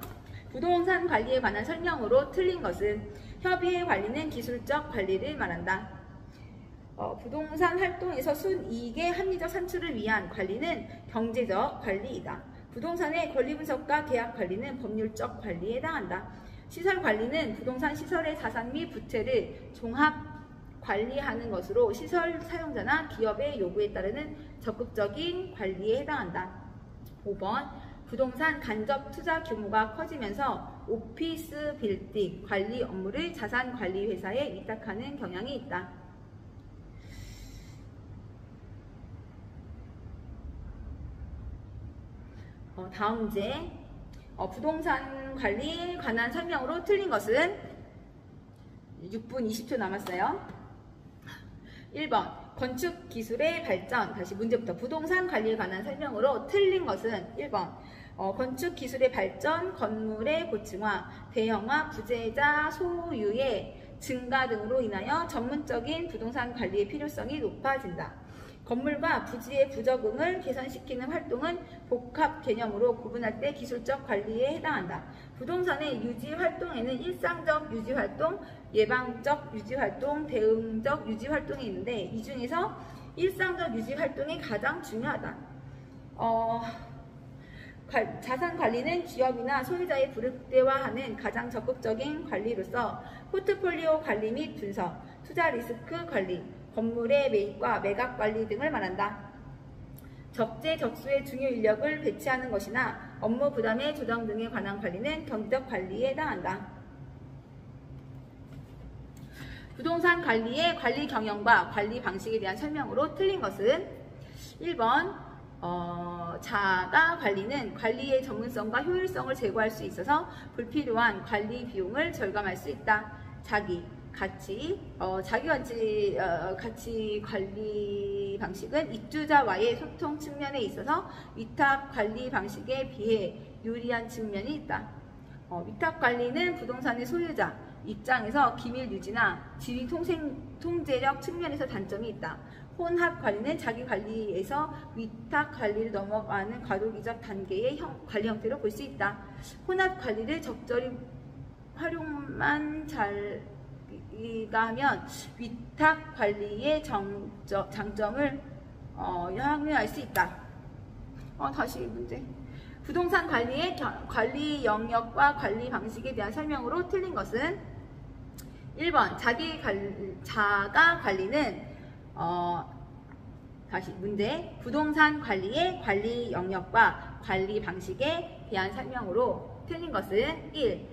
부동산 관리에 관한 설명으로 틀린 것은 협의회 관리는 기술적 관리를 말한다. 부동산 활동에서 순이익의 합리적 산출을 위한 관리는 경제적 관리이다. 부동산의 권리 분석과 계약 관리는 법률적 관리에 해당한다. 시설 관리는 부동산 시설의 자산 및 부채를 종합 관리하는 것으로 시설 사용자나 기업의 요구에 따르는 적극적인 관리에 해당한다. 5번 부동산 간접 투자 규모가 커지면서 오피스 빌딩 관리 업무를 자산 관리 회사에 위탁하는 경향이 있다. 다음 문제, 부동산 관리에 관한 설명으로 틀린 것은 6분 20초 남았어요. 1번 건축 기술의 발전. 다시 문제부터 부동산 관리에 관한 설명으로 틀린 것은 1번 건축 기술의 발전, 건물의 고층화, 대형화, 부재자 소유의 증가 등으로 인하여 전문적인 부동산 관리의 필요성이 높아진다. 건물과 부지의 부적응을 개선시키는 활동은 복합 개념으로 구분할 때 기술적 관리에 해당한다. 부동산의 유지 활동에는 일상적 유지 활동, 예방적 유지 활동, 대응적 유지 활동이 있는데 이 중에서 일상적 유지 활동이 가장 중요하다. 자산 관리는 기업이나 소유자의 불극대화하는 가장 적극적인 관리로서 포트폴리오 관리 및 분석, 투자 리스크 관리, 건물의 매입과 매각 관리 등을 말한다. 적재적소의 중요 인력을 배치하는 것이나 업무 부담의 조정 등에 관한 관리는 경제적 관리에 해당한다. 부동산 관리의 관리 경영과 관리 방식에 대한 설명으로 틀린 것은 1번 자가 관리는 관리의 전문성과 효율성을 제고할 수 있어서 불필요한 관리 비용을 절감할 수 있다. 가치 관리 방식은 입주자와의 소통 측면에 있어서 위탁 관리 방식에 비해 유리한 측면이 있다. 위탁 관리는 부동산의 소유자 입장에서 기밀 유지나 지위 통제력 측면에서 단점이 있다. 혼합 관리는 자기 관리에서 위탁 관리를 넘어가는 과도기적 단계의 관리 형태로 볼 수 있다. 혼합 관리를 적절히 활용만 잘하면 위탁 관리의 장점을 향유할 수 있다. 다시 문제. 부동산 관리의 관리 영역과 관리 방식에 대한 설명으로 틀린 것은 1번 자가 관리는 다시 문제. 부동산 관리의 관리 영역과 관리 방식에 대한 설명으로 틀린 것은 1.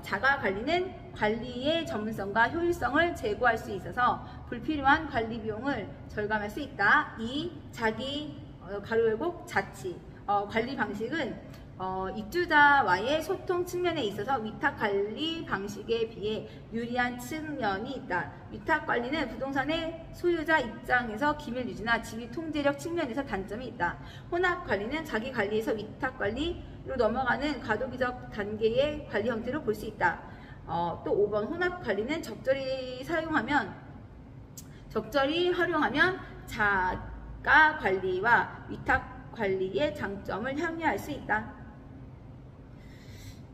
자가 관리는 관리의 전문성과 효율성을 제고할 수 있어서 불필요한 관리 비용을 절감할 수 있다. 2. 자치 관리 방식은 입주자와의 소통 측면에 있어서 위탁 관리 방식에 비해 유리한 측면이 있다. 위탁 관리는 부동산의 소유자 입장에서 기밀 유지나 지위 통제력 측면에서 단점이 있다. 혼합 관리는 자기 관리에서 위탁 관리로 넘어가는 과도기적 단계의 관리 형태로 볼 수 있다. 또 5번 혼합 관리는 적절히 활용하면 자가 관리와 위탁 관리의 장점을 향유할 수 있다.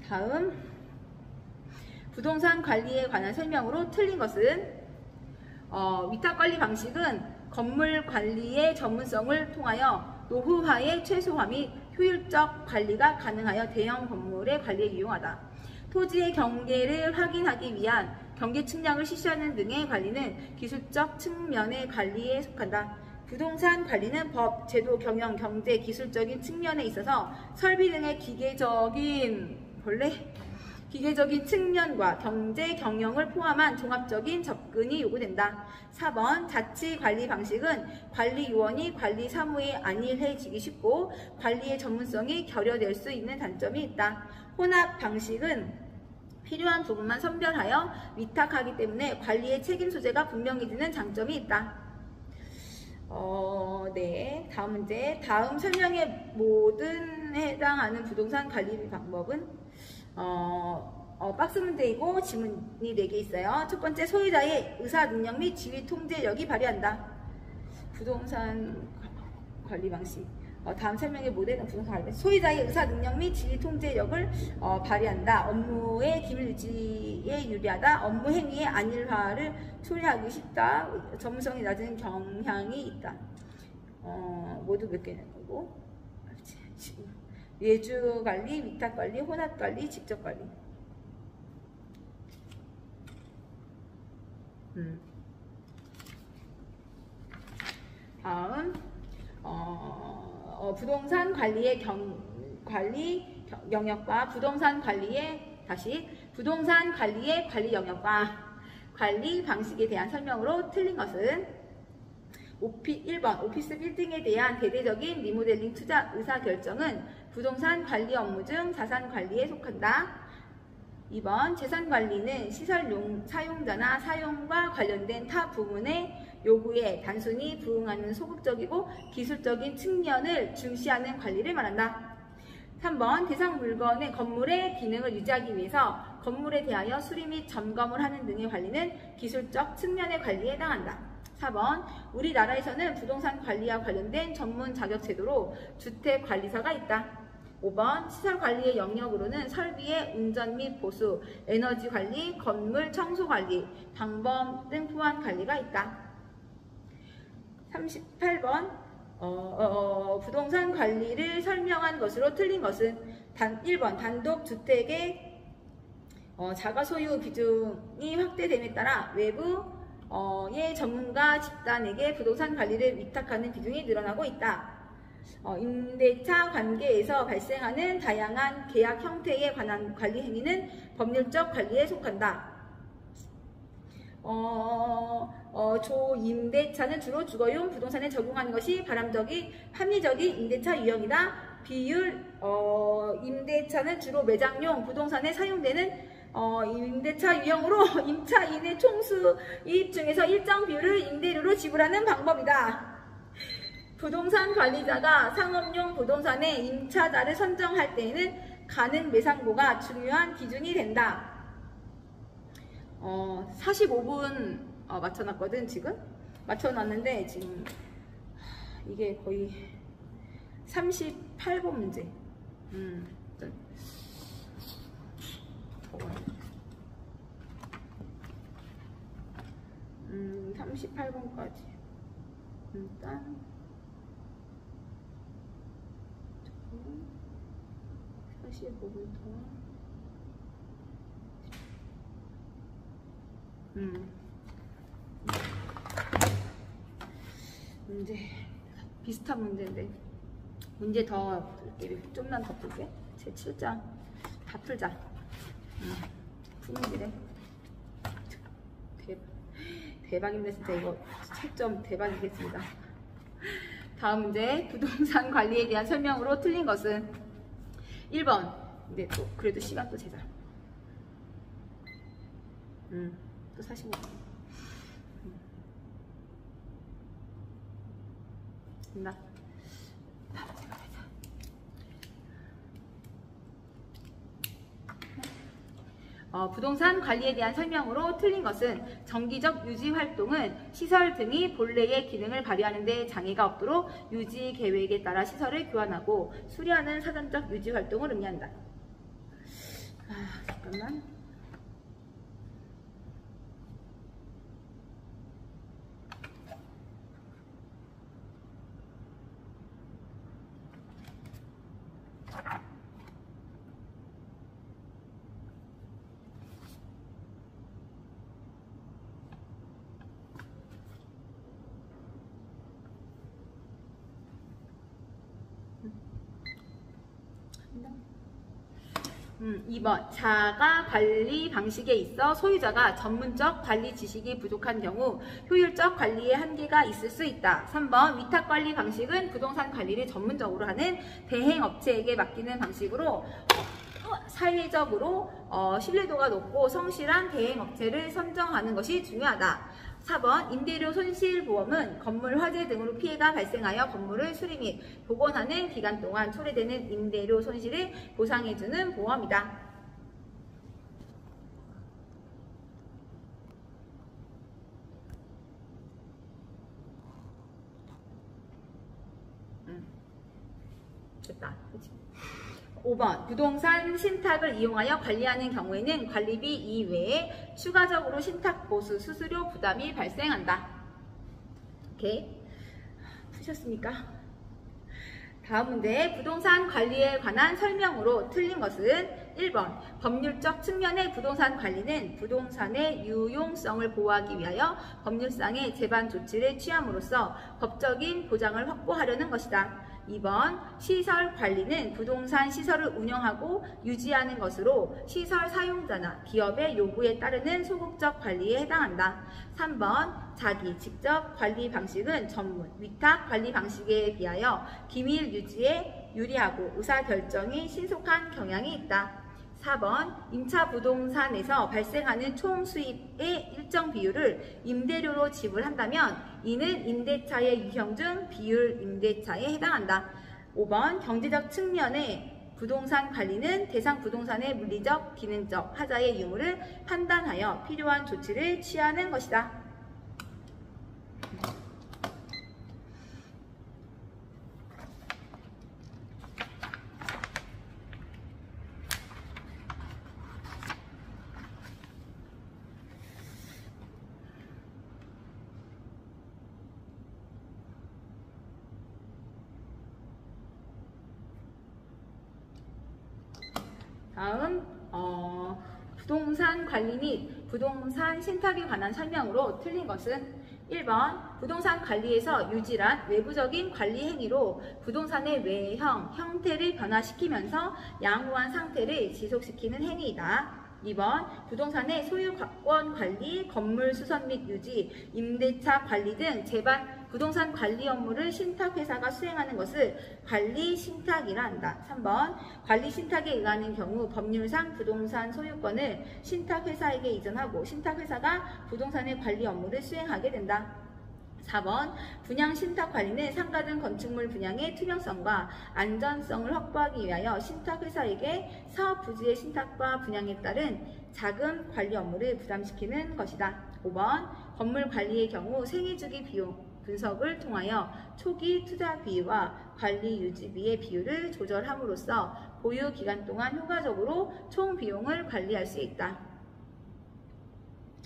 다음, 부동산 관리에 관한 설명으로 틀린 것은 위탁 관리 방식은 건물 관리의 전문성을 통하여 노후화의 최소화 및 효율적 관리가 가능하여 대형 건물의 관리에 유용하다. 토지의 경계를 확인하기 위한 경계 측량을 실시하는 등의 관리는 기술적 측면의 관리에 속한다. 부동산 관리는 법, 제도, 경영, 경제, 기술적인 측면에 있어서 설비 등의 기계적인 측면과 경제, 경영을 포함한 종합적인 접근이 요구된다. 4번 자치 관리 방식은 관리 요원이 관리 사무에 안일해지기 쉽고 관리의 전문성이 결여될 수 있는 단점이 있다. 혼합 방식은 필요한 부분만 선별하여 위탁하기 때문에 관리의 책임 소재가 분명해지는 장점이 있다. 네, 다음 문제. 다음 설명의 모든 해당하는 부동산 관리 방법은 박스 문제이고 지문이 4개 있어요. 첫 번째, 소유자의 의사 능력 및 지위 통제력이 발휘한다. 부동산 관리 방식. 다음 설명의 모델은 부동산 관리 방식. 소유자의 의사 능력 및 지위 통제력을 발휘한다. 업무의 기밀 유지에 유리하다. 업무 행위의 안일화를 초래하기 쉽다. 전문성이 낮은 경향이 있다. 모두 몇 개는 거고. 예주 관리, 위탁 관리, 혼합 관리, 직접 관리. 다음 부동산 관리의 관리 영역과 부동산 관리의 관리 영역과 관리 방식에 대한 설명으로 틀린 것은 1번 오피스 빌딩에 대한 대대적인 리모델링 투자 의사결정은 부동산 관리 업무 중 자산 관리에 속한다. 2번 재산 관리는 시설 사용자나 사용과 관련된 타 부문의 요구에 단순히 부응하는 소극적이고 기술적인 측면을 중시하는 관리를 말한다. 3번 대상 물건의 건물의 기능을 유지하기 위해서 건물에 대하여 수리 및 점검을 하는 등의 관리는 기술적 측면의 관리에 해당한다. 4번 우리나라에서는 부동산 관리와 관련된 전문 자격 제도로 주택관리사가 있다. 5번 시설관리의 영역으로는 설비의 운전 및 보수, 에너지 관리, 건물 청소 관리, 방범 등 포함 관리가 있다. 38번 부동산 관리를 설명한 것으로 틀린 것은 1번 단독주택의 자가 소유 비중이 확대됨에 따라 외부의 전문가 집단에게 부동산 관리를 위탁하는 비중이 늘어나고 있다. 임대차 관계에서 발생하는 다양한 계약 형태에 관한 관리 행위는 법률적 관리에 속한다. 조임대차는 주로 주거용 부동산에 적용하는 것이 바람직인 합리적인 임대차 유형이다. 비율 임대차는 주로 매장용 부동산에 사용되는 임대차 유형으로 임차인의 총수입 중에서 일정 비율을 임대료로 지불하는 방법이다. 부동산 관리자가 상업용 부동산의 임차자를 선정할 때에는 가능 매상고가 중요한 기준이 된다. 45분 맞춰놨거든. 지금 맞춰놨는데 지금 이게 거의 38번 문제. 38번까지 일단 45분 동안 문제 비슷한 문제인데 문제 더 좀만 더 풀게. 제 7장 다 풀자. 푸는 길에 대박입니다. 진짜 이거 채점 대박이겠습니다. 다음 문제. 부동산 관리에 대한 설명으로 틀린 것은 1번. 근데 또 그래도 시간 또 제자. 또 45분. 된다. 부동산 관리에 대한 설명으로 틀린 것은 정기적 유지 활동은 시설 등이 본래의 기능을 발휘하는 데 장애가 없도록 유지 계획에 따라 시설을 교환하고 수리하는 사전적 유지 활동을 의미한다. 잠깐만. 음, 2번. 자가 관리 방식에 있어 소유자가 전문적 관리 지식이 부족한 경우 효율적 관리에 한계가 있을 수 있다. 3번. 위탁 관리 방식은 부동산 관리를 전문적으로 하는 대행업체에게 맡기는 방식으로 사회적으로 신뢰도가 높고 성실한 대행업체를 선정하는 것이 중요하다. 4번. 임대료 손실보험은 건물 화재 등으로 피해가 발생하여 건물을 수리 및 복원하는 기간 동안 초래되는 임대료 손실을 보상해주는 보험이다. 됐다. 그치? 5번. 부동산 신탁을 이용하여 관리하는 경우에는 관리비 이외에 추가적으로 신탁 보수 수수료 부담이 발생한다. 오케이. 푸셨습니까? 다음 문제. 부동산 관리에 관한 설명으로 틀린 것은 1번. 법률적 측면의 부동산 관리는 부동산의 유용성을 보호하기 위하여 법률상의 제반 조치를 취함으로써 법적인 보장을 확보하려는 것이다. 2번. 시설 관리는 부동산 시설을 운영하고 유지하는 것으로 시설 사용자나 기업의 요구에 따르는 소극적 관리에 해당한다. 3번. 자기 직접 관리 방식은 전문 위탁 관리 방식에 비하여 기밀 유지에 유리하고 의사결정이 신속한 경향이 있다. 4번. 임차 부동산에서 발생하는 총 수입의 일정 비율을 임대료로 지불한다면 이는 임대차의 유형 중 비율 임대차에 해당한다. 5번. 경제적 측면의 부동산 관리는 대상 부동산의 물리적, 기능적, 하자의 유무를 판단하여 필요한 조치를 취하는 것이다. 다음 부동산 관리 및 부동산 신탁에 관한 설명으로 틀린 것은 1번 부동산 관리에서 유지란 외부적인 관리 행위로 부동산의 외형, 형태를 변화시키면서 양호한 상태를 지속시키는 행위이다. 2번 부동산의 소유권 관리, 건물 수선 및 유지, 임대차 관리 등 재반 부동산 관리 업무를 신탁회사가 수행하는 것을 관리 신탁이라 한다. 3번 관리 신탁에 의하는 경우 법률상 부동산 소유권을 신탁회사에게 이전하고 신탁회사가 부동산의 관리 업무를 수행하게 된다. 4번 분양 신탁 관리는 상가 등 건축물 분양의 투명성과 안전성을 확보하기 위하여 신탁회사에게 사업 부지의 신탁과 분양에 따른 자금 관리 업무를 부담시키는 것이다. 5번 건물 관리의 경우 생애주기 비용 분석을 통하여 초기 투자 비와 관리 유지비의 비율을 조절함으로써 보유 기간 동안 효과적으로 총 비용을 관리할 수 있다.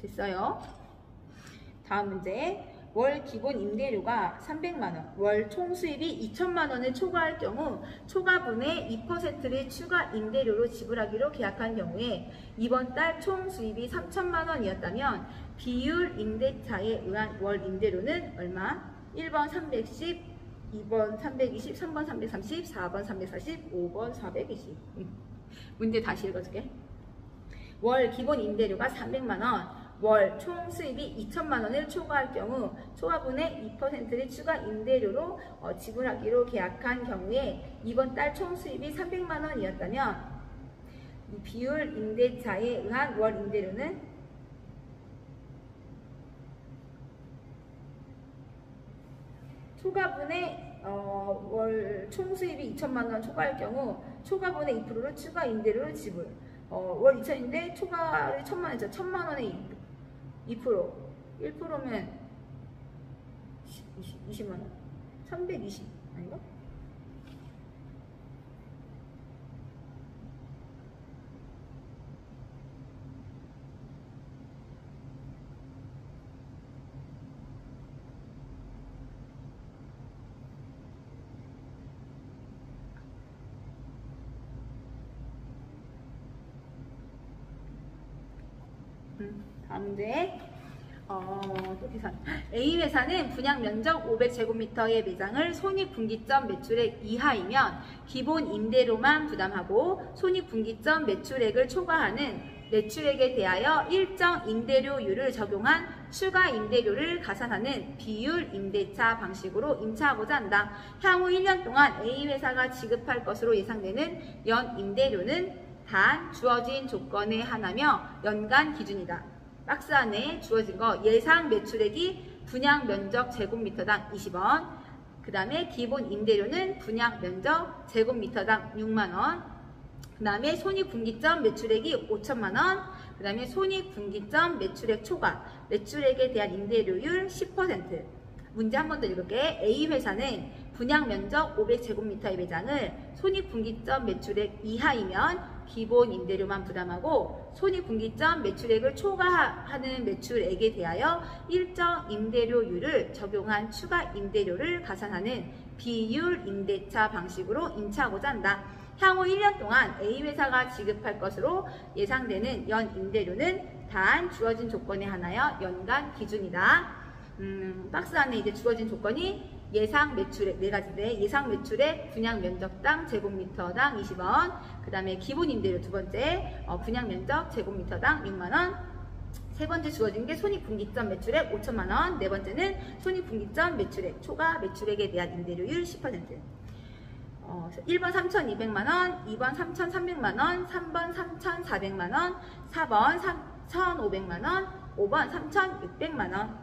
됐어요. 다음 문제. 월 기본 임대료가 300만원, 월 총 수입이 2천만원을 초과할 경우 초과분의 2%를 추가 임대료로 지불하기로 계약한 경우에 이번 달 총 수입이 3천만원이었다면 비율 임대차에 의한 월 임대료는 얼마? 1번 310, 2번 320, 3번 330, 4번 340, 5번 420. 문제 다시 읽어줄게. 월 기본 임대료가 300만원, 월 총 수입이 2천만원을 초과할 경우 초과분의 2%를 추가 임대료로 지불하기로 계약한 경우에 이번 달 총 수입이 300만원이었다면 비율 임대차에 의한 월 임대료는 초과분의 월 총 수입이 2천만원 초과할 경우 초과분의 2%를 추가 임대료로 지불. 월 2천인데 초과를 1,000만원이죠. 1,000만원의 2%, 1%면 20만원, 320 아닌가? 다음 문제. 또 계산. A회사는 분양 면적 500제곱미터의 매장을 손익분기점 매출액 이하이면 기본 임대료만 부담하고 손익분기점 매출액을 초과하는 매출액에 대하여 일정 임대료율을 적용한 추가 임대료를 가산하는 비율 임대차 방식으로 임차하고자 한다. 향후 1년 동안 A회사가 지급할 것으로 예상되는 연 임대료는 단 주어진 조건에 한하며 연간 기준이다. 박스 안에 주어진 거 예상 매출액이 분양 면적 제곱미터당 20원, 그 다음에 기본 임대료는 분양 면적 제곱미터당 6만원, 그 다음에 손익분기점 매출액이 5천만원, 그 다음에 손익분기점 매출액 초과, 매출액에 대한 임대료율 10%. 문제 한 번 더 읽을게. A회사는 분양 면적 500제곱미터의 매장을 손익분기점 매출액 이하이면 기본 임대료만 부담하고 손익분기점 매출액을 초과하는 매출액에 대하여 일정 임대료율을 적용한 추가 임대료를 가산하는 비율 임대차 방식으로 임차하고자 한다. 향후 1년 동안 A회사가 지급할 것으로 예상되는 연 임대료는 단 주어진 조건에 한하여 연간 기준이다. 박스 안에 이제 주어진 조건이 예상 매출액 4가지인데 예상 매출액 분양 면적당 제곱미터당 20원, 그 다음에 기본 임대료 두 번째 분양 면적 제곱미터당 6만원, 세 번째 주어진 게 손익분기점 매출액 5천만원, 네 번째는 손익분기점 매출액 초과 매출액에 대한 임대료율 10%. 1번 3,200만원, 2번 3,300만원, 3번 3,400만원, 4번 3,500만원, 5번 3,600만원.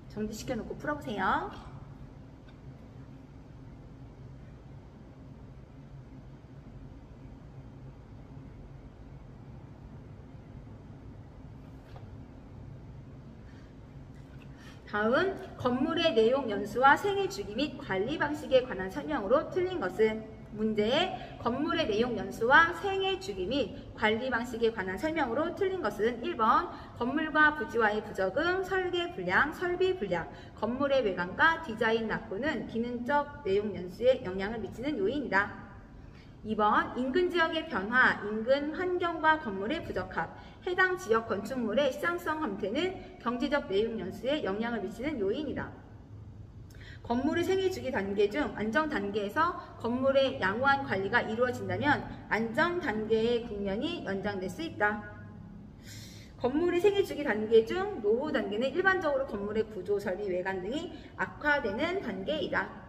정지시켜 놓고 풀어보세요. 다음 건물의 내용 연수와 생애 주기 및 관리 방식에 관한 설명으로 틀린 것은 문제의 건물의 내용 연수와 생애 주기 및 관리 방식에 관한 설명으로 틀린 것은 1번 건물과 부지와의 부적응, 설계 불량, 설비 불량, 건물의 외관과 디자인 낙후는 기능적 내용 연수에 영향을 미치는 요인이다. 2번 인근 지역의 변화, 인근 환경과 건물의 부적합, 해당 지역 건축물의 시장성 형태는 경제적 내용 연수에 영향을 미치는 요인이다. 건물의 생애주기 단계 중 안정 단계에서 건물의 양호한 관리가 이루어진다면 안정 단계의 국면이 연장될 수 있다. 건물의 생애주기 단계 중 노후 단계는 일반적으로 건물의 구조, 설비, 외관 등이 악화되는 단계이다.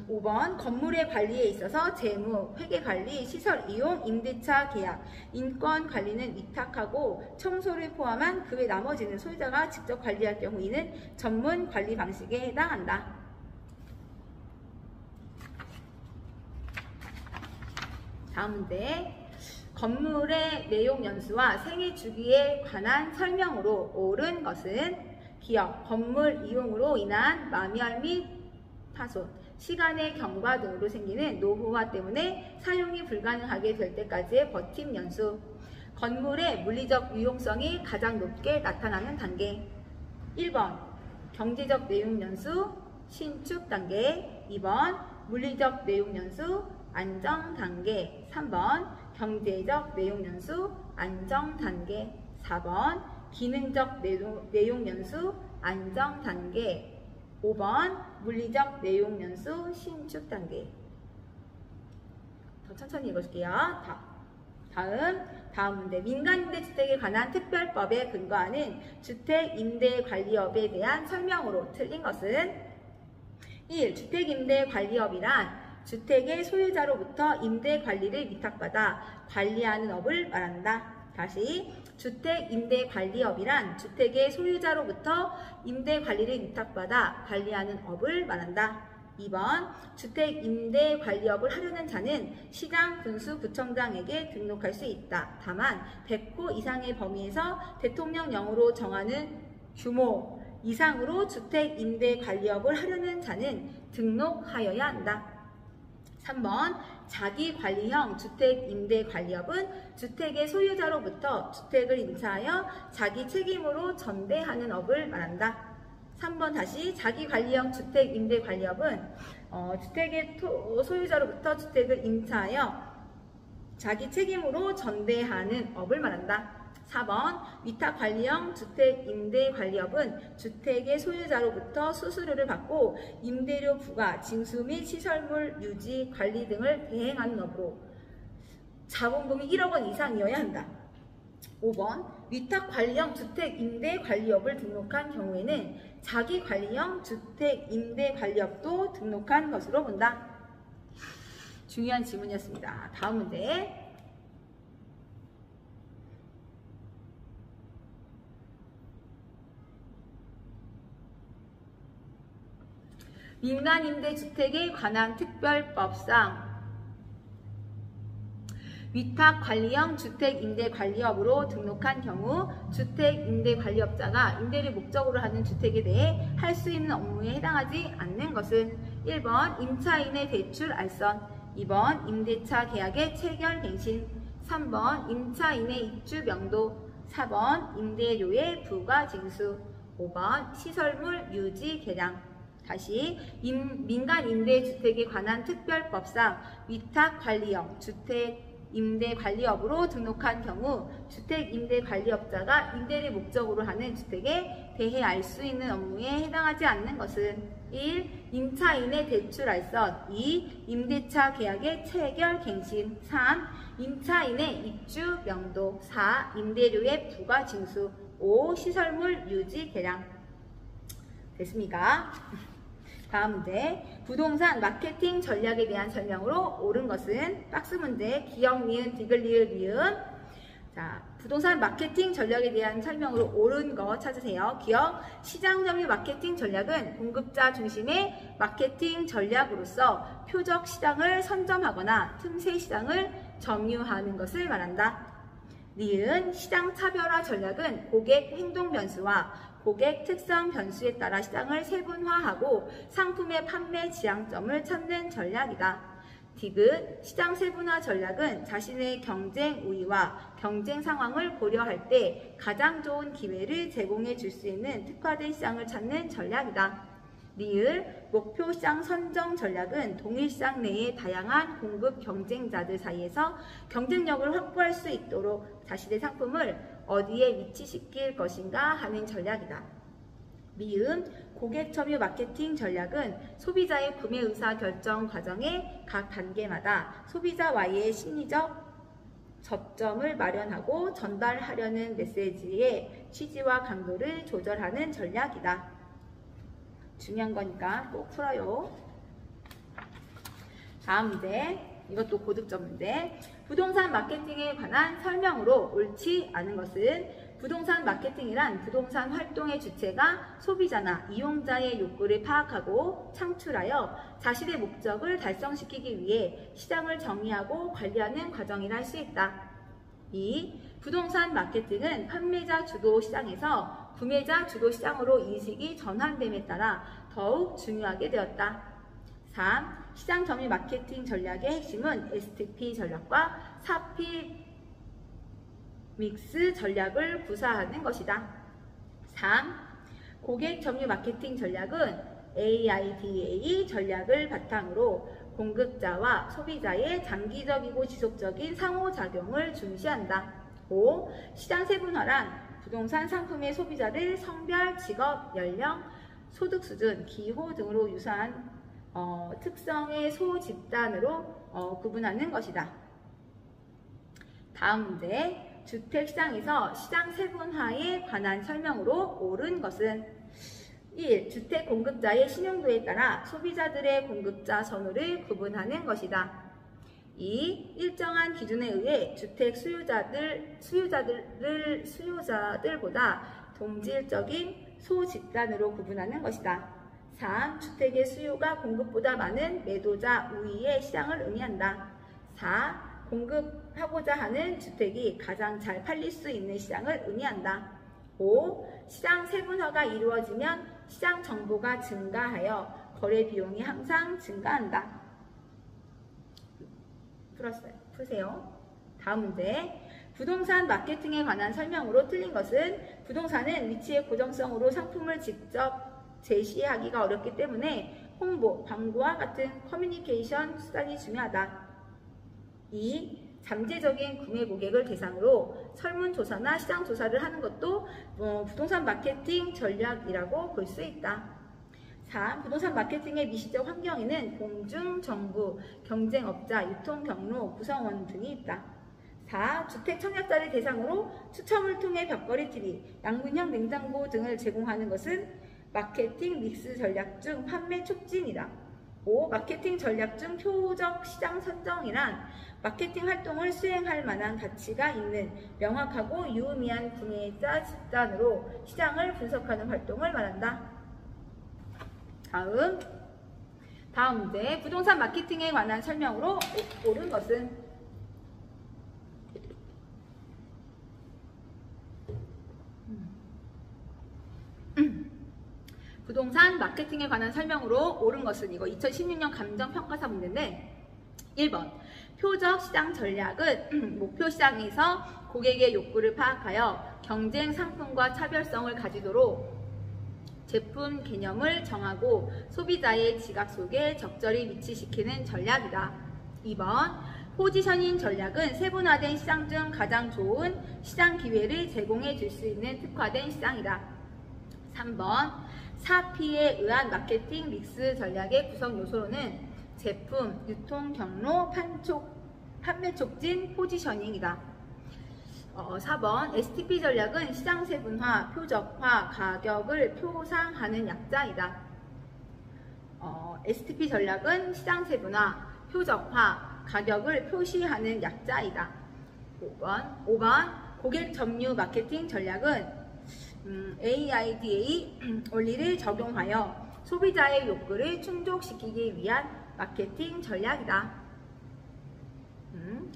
5번 건물의 관리에 있어서 재무, 회계관리, 시설 이용, 임대차 계약, 인권 관리는 위탁하고 청소를 포함한 그 외 나머지는 소유자가 직접 관리할 경우 이는 전문 관리 방식에 해당한다. 다음 문제. 건물의 내용 연수와 생애 주기에 관한 설명으로 옳은 것은 기업, 건물 이용으로 인한 마멸 및 파손, 시간의 경과 등으로 생기는 노후화 때문에 사용이 불가능하게 될 때까지의 버팀 연수, 건물의 물리적 유용성이 가장 높게 나타나는 단계. 1번 경제적 내용 연수 신축 단계, 2번 물리적 내용 연수 안정 단계, 3번 경제적 내용 연수 안정 단계, 4번 기능적 내용 연수 안정 단계, 5번 물리적 내용 연수 신축 단계. 더 천천히 읽어줄게요. 다음 문제. 민간임대주택에 관한 특별법에 근거하는 주택임대관리업에 대한 설명으로 틀린 것은 1. 주택임대관리업이란 주택의 소유자로부터 임대관리를 위탁받아 관리하는 업을 말한다. 다시 주택임대관리업이란 주택의 소유자로부터 임대관리를 위탁받아 관리하는 업을 말한다. 2번 주택임대관리업을 하려는 자는 시장, 군수, 구청장에게 등록할 수 있다. 다만 100호 이상의 범위에서 대통령령으로 정하는 규모 이상으로 주택임대관리업을 하려는 자는 등록하여야 한다. 3번 자기관리형 주택임대관리업은 주택의 소유자로부터 주택을 임차하여 자기 책임으로 전대하는 업을 말한다. 3번 다시 자기관리형 주택임대관리업은 주택의 소유자로부터 주택을 임차하여 자기 책임으로 전대하는 업을 말한다. 4번 위탁관리형 주택임대관리업은 주택의 소유자로부터 수수료를 받고 임대료 부과, 징수 및 시설물 유지, 관리 등을 대행하는 업으로 자본금이 1억 원 이상이어야 한다. 5번 위탁관리형 주택임대관리업을 등록한 경우에는 자기관리형 주택임대관리업도 등록한 것으로 본다. 중요한 질문이었습니다. 다음 문제. 민간임대주택에 관한 특별법상 위탁관리형 주택임대관리업으로 등록한 경우 주택임대관리업자가 임대를 목적으로 하는 주택에 대해 할 수 있는 업무에 해당하지 않는 것은 1번 임차인의 대출 알선, 2번 임대차 계약의 체결 갱신, 3번 임차인의 입주 명도, 4번 임대료의 부과 징수, 5번 시설물 유지 개량. 다시 민간임대주택에 관한 특별법상 위탁관리형 주택임대관리업으로 등록한 경우 주택임대관리업자가 임대를 목적으로 하는 주택에 대해 알 수 있는 업무에 해당하지 않는 것은 1. 임차인의 대출 알선, 2. 임대차 계약의 체결 갱신, 3. 임차인의 입주 명도, 4. 임대료의 부과 징수, 5. 시설물 유지 개량. 됐습니까? 다음 문제. 부동산 마케팅 전략에 대한 설명으로 옳은 것은 박스 문제 기역, 니은, 디귿, 리을, 리은. 자, 부동산 마케팅 전략에 대한 설명으로 옳은 거 찾으세요. 기억, 시장 점유 마케팅 전략은 공급자 중심의 마케팅 전략으로서 표적 시장을 선점하거나 틈새 시장을 점유하는 것을 말한다. 리은, 시장 차별화 전략은 고객 행동 변수와 고객 특성 변수에 따라 시장을 세분화하고 상품의 판매 지향점을 찾는 전략이다. 디귿, 시장 세분화 전략은 자신의 경쟁 우위와 경쟁 상황을 고려할 때 가장 좋은 기회를 제공해 줄 수 있는 특화된 시장을 찾는 전략이다. 리을 목표 시장 선정 전략은 동일 시장 내의 다양한 공급 경쟁자들 사이에서 경쟁력을 확보할 수 있도록 자신의 상품을 어디에 위치시킬 것인가 하는 전략이다. 미음 고객 점유 마케팅 전략은 소비자의 구매 의사 결정 과정의 각 단계마다 소비자와의 심리적 접점을 마련하고 전달하려는 메시지의 취지와 강도를 조절하는 전략이다. 중요한 거니까 꼭 풀어요. 다음 문제, 이것도 고득점 문제. 부동산 마케팅에 관한 설명으로 옳지 않은 것은 부동산 마케팅이란 부동산 활동의 주체가 소비자나 이용자의 욕구를 파악하고 창출하여 자신의 목적을 달성시키기 위해 시장을 정의하고 관리하는 과정이라 할 수 있다. 2. 부동산 마케팅은 판매자 주도 시장에서 구매자 주도 시장으로 인식이 전환됨에 따라 더욱 중요하게 되었다. 3. 시장 점유 마케팅 전략의 핵심은 STP 전략과 4P 믹스 전략을 구사하는 것이다. 3. 고객 점유 마케팅 전략은 AIDA 전략을 바탕으로 공급자와 소비자의 장기적이고 지속적인 상호작용을 중시한다. 5. 시장 세분화란 부동산 상품의 소비자를 성별, 직업, 연령, 소득 수준, 기호 등으로 유사한 특성의 소집단으로 구분하는 것이다. 다음 문제. 주택시장에서 시장 세분화에 관한 설명으로 옳은 것은 1. 주택 공급자의 신용도에 따라 소비자들의 공급자 선호를 구분하는 것이다. 2. 일정한 기준에 의해 주택 수요자들보다 동질적인 소집단으로 구분하는 것이다. 3. 주택의 수요가 공급보다 많은 매도자 우위의 시장을 의미한다. 4. 공급하고자 하는 주택이 가장 잘 팔릴 수 있는 시장을 의미한다. 5. 시장 세분화가 이루어지면 시장 정보가 증가하여 거래 비용이 항상 증가한다. 풀었어요. 푸세요. 다음 문제. 부동산 마케팅에 관한 설명으로 틀린 것은 부동산은 위치의 고정성으로 상품을 직접 제시하기가 어렵기 때문에 홍보, 광고와 같은 커뮤니케이션 수단이 중요하다. 2. 잠재적인 구매 고객을 대상으로 설문조사나 시장조사를 하는 것도 부동산 마케팅 전략이라고 볼 수 있다. 4. 부동산 마케팅의 미시적 환경에는 공중, 정부, 경쟁업자, 유통경로, 구성원 등이 있다. 4. 주택 청약자를 대상으로 추첨을 통해 벽걸이 TV, 양문형 냉장고 등을 제공하는 것은 마케팅 믹스 전략 중 판매 촉진이다. 5. 마케팅 전략 중 표적 시장 선정이란 마케팅 활동을 수행할 만한 가치가 있는 명확하고 유의미한 구매자 집단으로 시장을 분석하는 활동을 말한다. 다음 문제. 부동산 마케팅에 관한 설명으로 옳은 것은 부동산 마케팅에 관한 설명으로 옳은 것은 이거 2016년 감정평가사 문제인데 1번 표적 시장 전략은 목표 시장에서 고객의 욕구를 파악하여 경쟁 상품과 차별성을 가지도록 제품 개념을 정하고 소비자의 지각 속에 적절히 위치시키는 전략이다. 2번 포지셔닝 전략은 세분화된 시장 중 가장 좋은 시장 기회를 제공해 줄 수 있는 특화된 시장이다. 3번 4P에 의한 마케팅 믹스 전략의 구성 요소로는 제품, 유통 경로, 판매 촉진, 포지셔닝이다. 4번 STP 전략은 시장 세분화, 표적화, 가격을 표상하는 약자이다. STP 전략은 시장 세분화, 표적화, 가격을 표시하는 약자이다. 5번 고객 점유 마케팅 전략은 AIDA 원리를 적용하여 소비자의 욕구를 충족시키기 위한 마케팅 전략이다.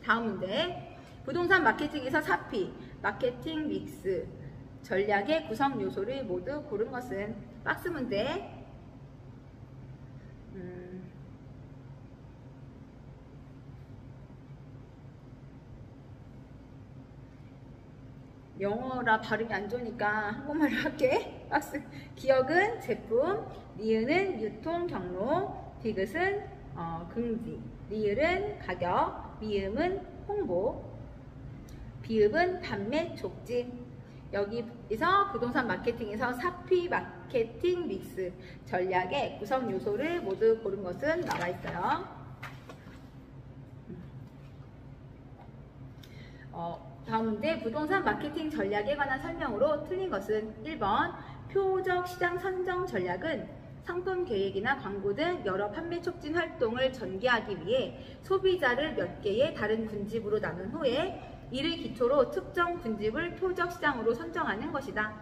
다음 문제. 부동산 마케팅에서 4P, 마케팅 믹스 전략의 구성 요소를 모두 고른 것은 박스 문제. 영어라 발음이 안 좋으니까 한국말로 할게. 박스. 기역은 제품, 니은은 유통 경로, 디귿은 긍지, 리을은 가격, 미음은 홍보, 비읍은 판매 촉진. 여기서 부동산 마케팅에서 4P 마케팅 믹스 전략의 구성 요소를 모두 고른 것은 나와 있어요. 다음 문제. 부동산 마케팅 전략에 관한 설명으로 틀린 것은 1번 표적 시장 선정 전략은 상품 계획이나 광고 등 여러 판매 촉진 활동을 전개하기 위해 소비자를 몇 개의 다른 군집으로 나눈 후에 이를 기초로 특정 군집을 표적 시장으로 선정하는 것이다.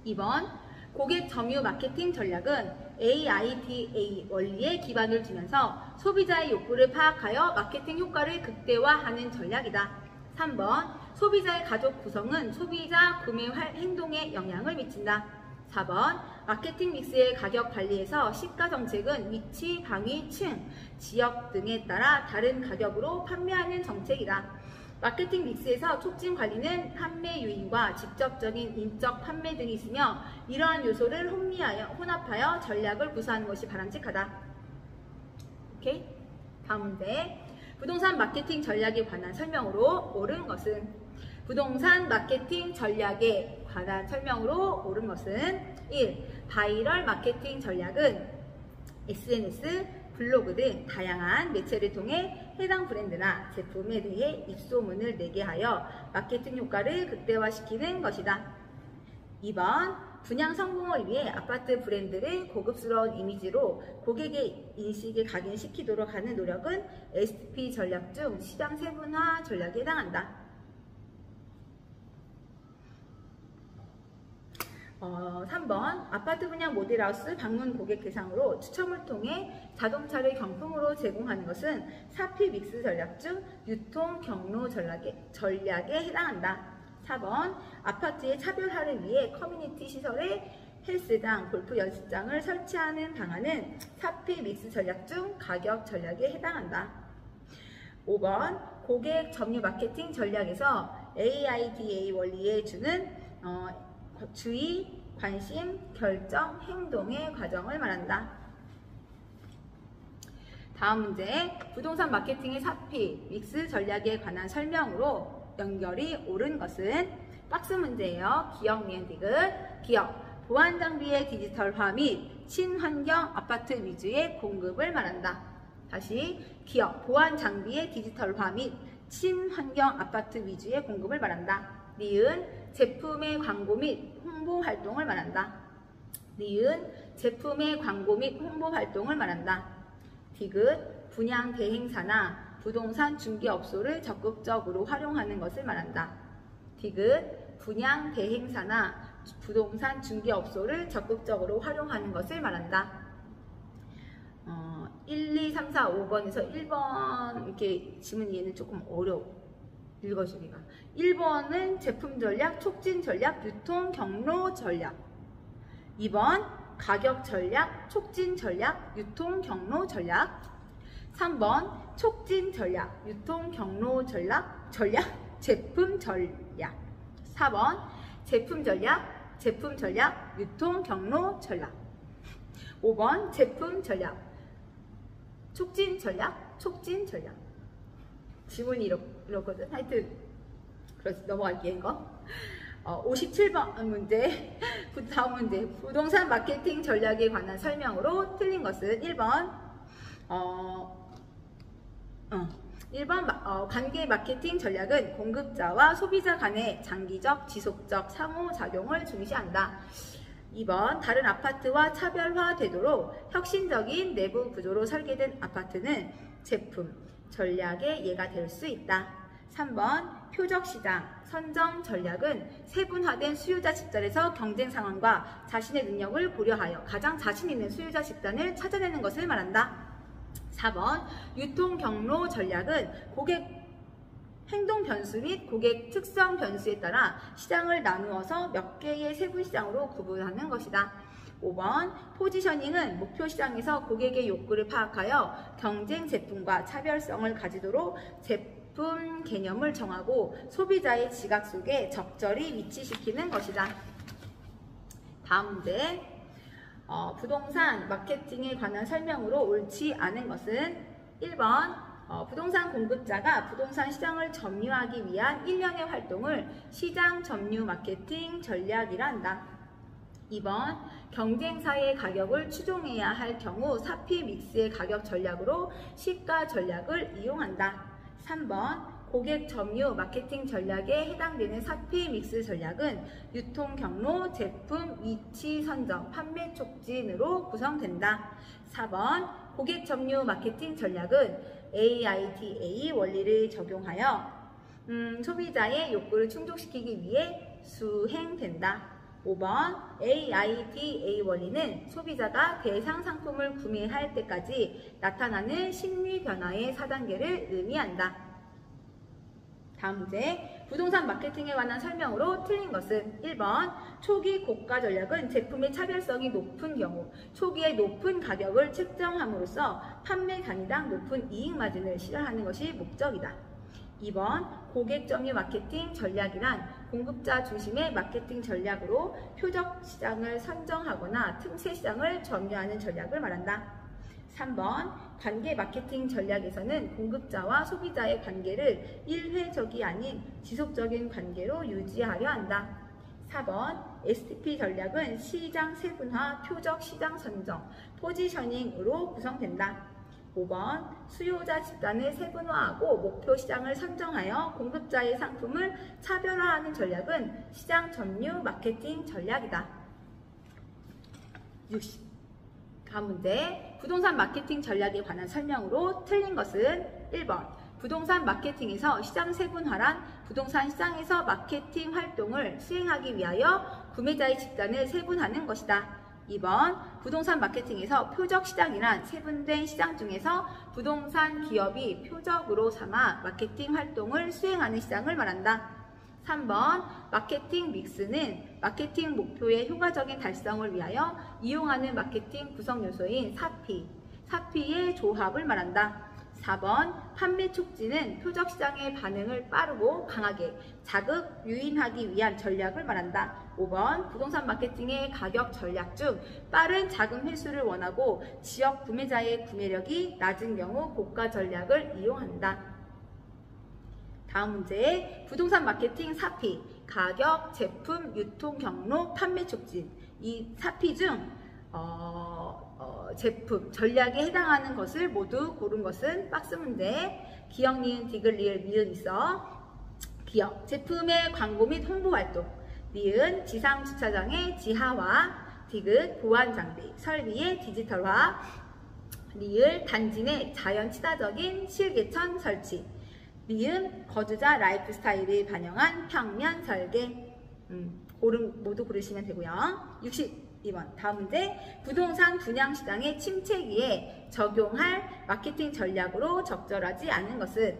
2번 고객 점유 마케팅 전략은 AIDA 원리에 기반을 두면서 소비자의 욕구를 파악하여 마케팅 효과를 극대화하는 전략이다. 3번 소비자의 가족 구성은 소비자 구매 행동에 영향을 미친다. 4번 마케팅 믹스의 가격 관리에서 시가 정책은 위치, 방위, 층, 지역 등에 따라 다른 가격으로 판매하는 정책이다. 마케팅 믹스에서 촉진 관리는 판매 요인과 직접적인 인적 판매 등이 있으며 이러한 요소를 혼합하여 전략을 구사하는 것이 바람직하다. 오케이? 다음 문제. 부동산 마케팅 전략에 관한 설명으로 옳은 것은 부동산 마케팅 전략에 관한 설명으로 옳은 것은 1. 바이럴 마케팅 전략은 SNS, 블로그 등 다양한 매체를 통해 해당 브랜드나 제품에 대해 입소문을 내게 하여 마케팅 효과를 극대화시키는 것이다. 2번 분양 성공을 위해 아파트 브랜드를 고급스러운 이미지로 고객의 인식에 각인시키도록 하는 노력은 SP 전략 중 시장 세분화 전략에 해당한다. 3번 아파트 분양 모델하우스 방문 고객 대상으로 추첨을 통해 자동차를 경품으로 제공하는 것은 4P 믹스 전략 중 유통 경로 전략에 해당한다. 4번 아파트의 차별화를 위해 커뮤니티 시설에 헬스장, 골프 연습장을 설치하는 방안은 4P 믹스 전략 중 가격 전략에 해당한다. 5번 고객 점유 마케팅 전략에서 AIDA 원리에 주는 주의, 관심, 결정, 행동의 과정을 말한다. 다음 문제. 부동산 마케팅의 4P 믹스 전략에 관한 설명으로 연결이 옳은 것은 박스 문제예요. 기역, 니은, 디귿. 기역, 보안 장비의 디지털화 및 친환경 아파트 위주의 공급을 말한다. 다시 기역, 보안 장비의 디지털화 및 친환경 아파트 위주의 공급을 말한다. 니은, 제품의 광고 및 홍보 활동을 말한다. 니은, 제품의 광고 및 홍보 활동을 말한다. 디귿, 분양 대행사나 부동산 중개업소를 적극적으로 활용하는 것을 말한다. 디귿, 분양 대행사나 부동산 중개업소를 적극적으로 활용하는 것을 말한다. 1, 2, 3, 4, 5번에서 1번 이렇게 지문 이해는 조금 어려워. 읽어주기가. 1번은 제품 전략, 촉진 전략, 유통 경로 전략. 2번 가격 전략, 촉진 전략, 유통 경로 전략. 3번 촉진 전략, 유통 경로 전략, 제품 전략. 4번 제품 전략, 유통 경로 전략. 5번 제품 전략, 촉진 전략. 지문이 이렇거든. 하여튼 그래서 넘어갈게요. 이거 57번 문제. 다음 문제. 부동산 마케팅 전략에 관한 설명으로 틀린 것은 1번 1번 관계 마케팅 전략은 공급자와 소비자 간의 장기적, 지속적 상호작용을 중시한다. 2번 다른 아파트와 차별화되도록 혁신적인 내부 구조로 설계된 아파트는 제품, 전략의 예가 될 수 있다. 3번 표적시장 선정 전략은 세분화된 수요자 집단에서 경쟁 상황과 자신의 능력을 고려하여 가장 자신 있는 수요자 집단을 찾아내는 것을 말한다. 4번 유통 경로 전략은 고객 행동 변수 및 고객 특성 변수에 따라 시장을 나누어서 몇 개의 세부 시장으로 구분하는 것이다. 5번 포지셔닝은 목표 시장에서 고객의 욕구를 파악하여 경쟁 제품과 차별성을 가지도록 제품 개념을 정하고 소비자의 지각 속에 적절히 위치시키는 것이다. 다음 문제. 부동산 마케팅에 관한 설명으로 옳지 않은 것은 1번 부동산 공급자가 부동산 시장을 점유하기 위한 일련의 활동을 시장 점유 마케팅 전략이라 한다. 2번 경쟁사의 가격을 추종해야 할 경우 사피 믹스의 가격 전략으로 시가 전략을 이용한다. 3번 고객 점유 마케팅 전략에 해당되는 사피 믹스 전략은 유통 경로, 제품, 위치 선정, 판매 촉진으로 구성된다. 4번 고객 점유 마케팅 전략은 AITA 원리를 적용하여 소비자의 욕구를 충족시키기 위해 수행된다. 5번 AITA 원리는 소비자가 대상 상품을 구매할 때까지 나타나는 심리 변화의 4단계를 의미한다. 다음 문제. 부동산 마케팅에 관한 설명으로 틀린 것은 1번 초기 고가 전략은 제품의 차별성이 높은 경우 초기에 높은 가격을 책정함으로써 판매 단위당 높은 이익 마진을 실현하는 것이 목적이다. 2번 고객 점유 마케팅 전략이란 공급자 중심의 마케팅 전략으로 표적 시장을 선정하거나 틈새 시장을 점유하는 전략을 말한다. 3번 관계 마케팅 전략에서는 공급자와 소비자의 관계를 일회적이 아닌 지속적인 관계로 유지하려 한다. 4번 STP 전략은 시장 세분화, 표적 시장 선정, 포지셔닝으로 구성된다. 5번 수요자 집단을 세분화하고 목표 시장을 선정하여 공급자의 상품을 차별화하는 전략은 시장 점유 마케팅 전략이다. 60. 다음 문제. 부동산 마케팅 전략에 관한 설명으로 틀린 것은 1번 부동산 마케팅에서 시장 세분화란 부동산 시장에서 마케팅 활동을 수행하기 위하여 구매자의 집단을 세분화하는 것이다. 2번 부동산 마케팅에서 표적 시장이란 세분된 시장 중에서 부동산 기업이 표적으로 삼아 마케팅 활동을 수행하는 시장을 말한다. 3번 마케팅 믹스는 마케팅 목표의 효과적인 달성을 위하여 이용하는 마케팅 구성 요소인 사피의 조합을 말한다. 4번 판매 촉진은 표적 시장의 반응을 빠르고 강하게 자극, 유인하기 위한 전략을 말한다. 5번 부동산 마케팅의 가격 전략 중 빠른 자금 회수를 원하고 지역 구매자의 구매력이 낮은 경우 고가 전략을 이용한다. 다음 문제. 부동산 마케팅 사피, 가격, 제품, 유통 경로, 판매 촉진. 이 사피 중 제품, 전략에 해당하는 것을 모두 고른 것은 박스 문제. 기역, 니은, 디귿, 리을, 미은 있어. 기역, 제품의 광고 및 홍보 활동. 니은, 지상 주차장의 지하화. 디귿, 보안 장비, 설비의 디지털화. 리을, 단지 내 자연 친화적인 실개천 설치. 미음, 거주자 라이프 스타일을 반영한 평면 설계. 모두 고르시면 되고요. 62번 다음 문제. 부동산 분양시장의 침체기에 적용할 마케팅 전략으로 적절하지 않은 것은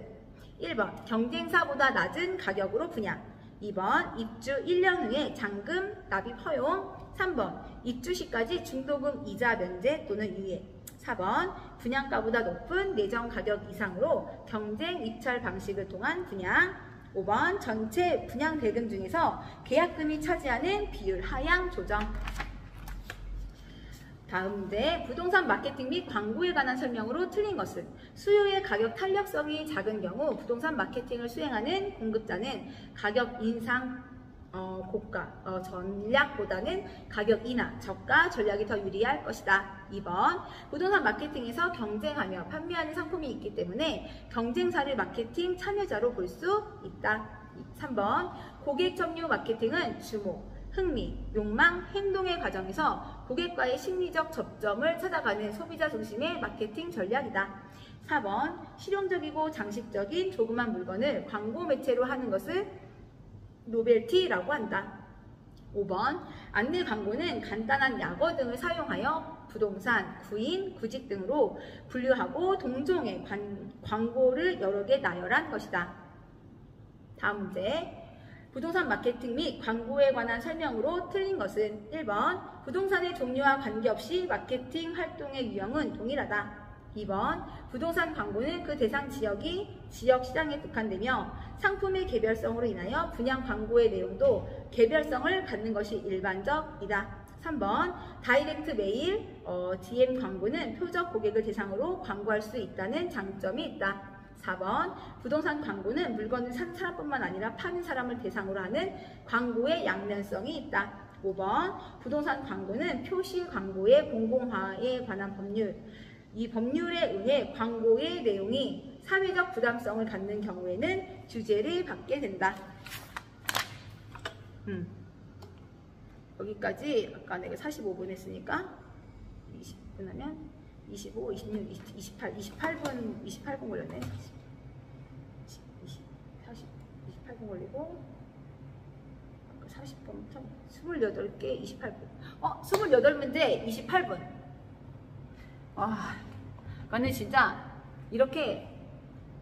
1번 경쟁사보다 낮은 가격으로 분양. 2번 입주 1년 후에 잔금 납입 허용. 3번 입주 시까지 중도금 이자 면제 또는 유예. 4번 분양가보다 높은 예정 가격 이상으로 경쟁 입찰 방식을 통한 분양. 5번 전체 분양 대금 중에서 계약금이 차지하는 비율 하향 조정. 다음 문제. 부동산 마케팅 및 광고에 관한 설명으로 틀린 것은 수요의 가격 탄력성이 작은 경우 부동산 마케팅을 수행하는 공급자는 가격 인상 고가 전략보다는 가격 인하 저가 전략이 더 유리할 것이다. 2번 부동산 마케팅에서 경쟁하며 판매하는 상품이 있기 때문에 경쟁사를 마케팅 참여자로 볼 수 있다. 3번 고객 점유 마케팅은 주목, 흥미, 욕망, 행동의 과정에서 고객과의 심리적 접점을 찾아가는 소비자 중심의 마케팅 전략이다. 4번 실용적이고 장식적인 조그만 물건을 광고 매체로 하는 것을 노벨티라고 한다. 5번 안내 광고는 간단한 약어 등을 사용하여 부동산, 구인, 구직 등으로 분류하고 동종의 광고를 여러 개 나열한 것이다. 다음 문제. 부동산 마케팅 및 광고에 관한 설명으로 틀린 것은 1번 부동산의 종류와 관계없이 마케팅 활동의 유형은 동일하다. 2번 부동산 광고는 그 대상 지역이 지역 시장에 국한되며 상품의 개별성으로 인하여 분양 광고의 내용도 개별성을 갖는 것이 일반적이다. 3번 다이렉트 메일, DM 광고는 표적 고객을 대상으로 광고할 수 있다는 장점이 있다. 4번 부동산 광고는 물건을 산 사람뿐만 아니라 파는 사람을 대상으로 하는 광고의 양면성이 있다. 5번 부동산 광고는 표시 광고의 공공화에 관한 법률, 이 법률에 의해 광고의 내용이 사회적 부담성을 갖는 경우에는 규제를 받게 된다. 여기까지 아까 내가 45분 했으니까 20분 하면 25, 26, 28분 걸렸네. 28분 걸리고 아까 40분부터 28개 28분. 28문제 28분. 와, 나는 진짜 이렇게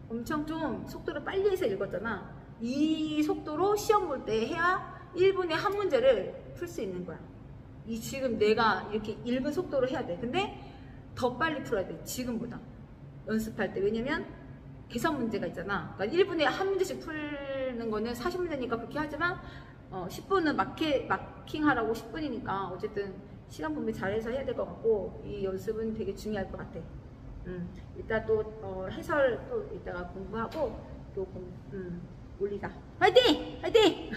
엄청 좀 속도를 빨리 해서 읽었잖아. 이 속도로 시험 볼 때 해야 1분에 한 문제를 풀 수 있는 거야. 이 지금 내가 이렇게 읽은 속도로 해야 돼. 근데 더 빨리 풀어야 돼. 지금보다. 연습할 때. 왜냐면 계산 문제가 있잖아. 그러니까 1분에 한 문제씩 풀는 거는 40문제니까 그렇게 하지만 10분은 마킹하라고 10분이니까 어쨌든 시간 분배 잘해서 해야 될 것 같고 이 연습은 되게 중요할 것 같아. 이따 또 해설 또 이따가 공부하고 또 올리자. 화이팅! 화이팅!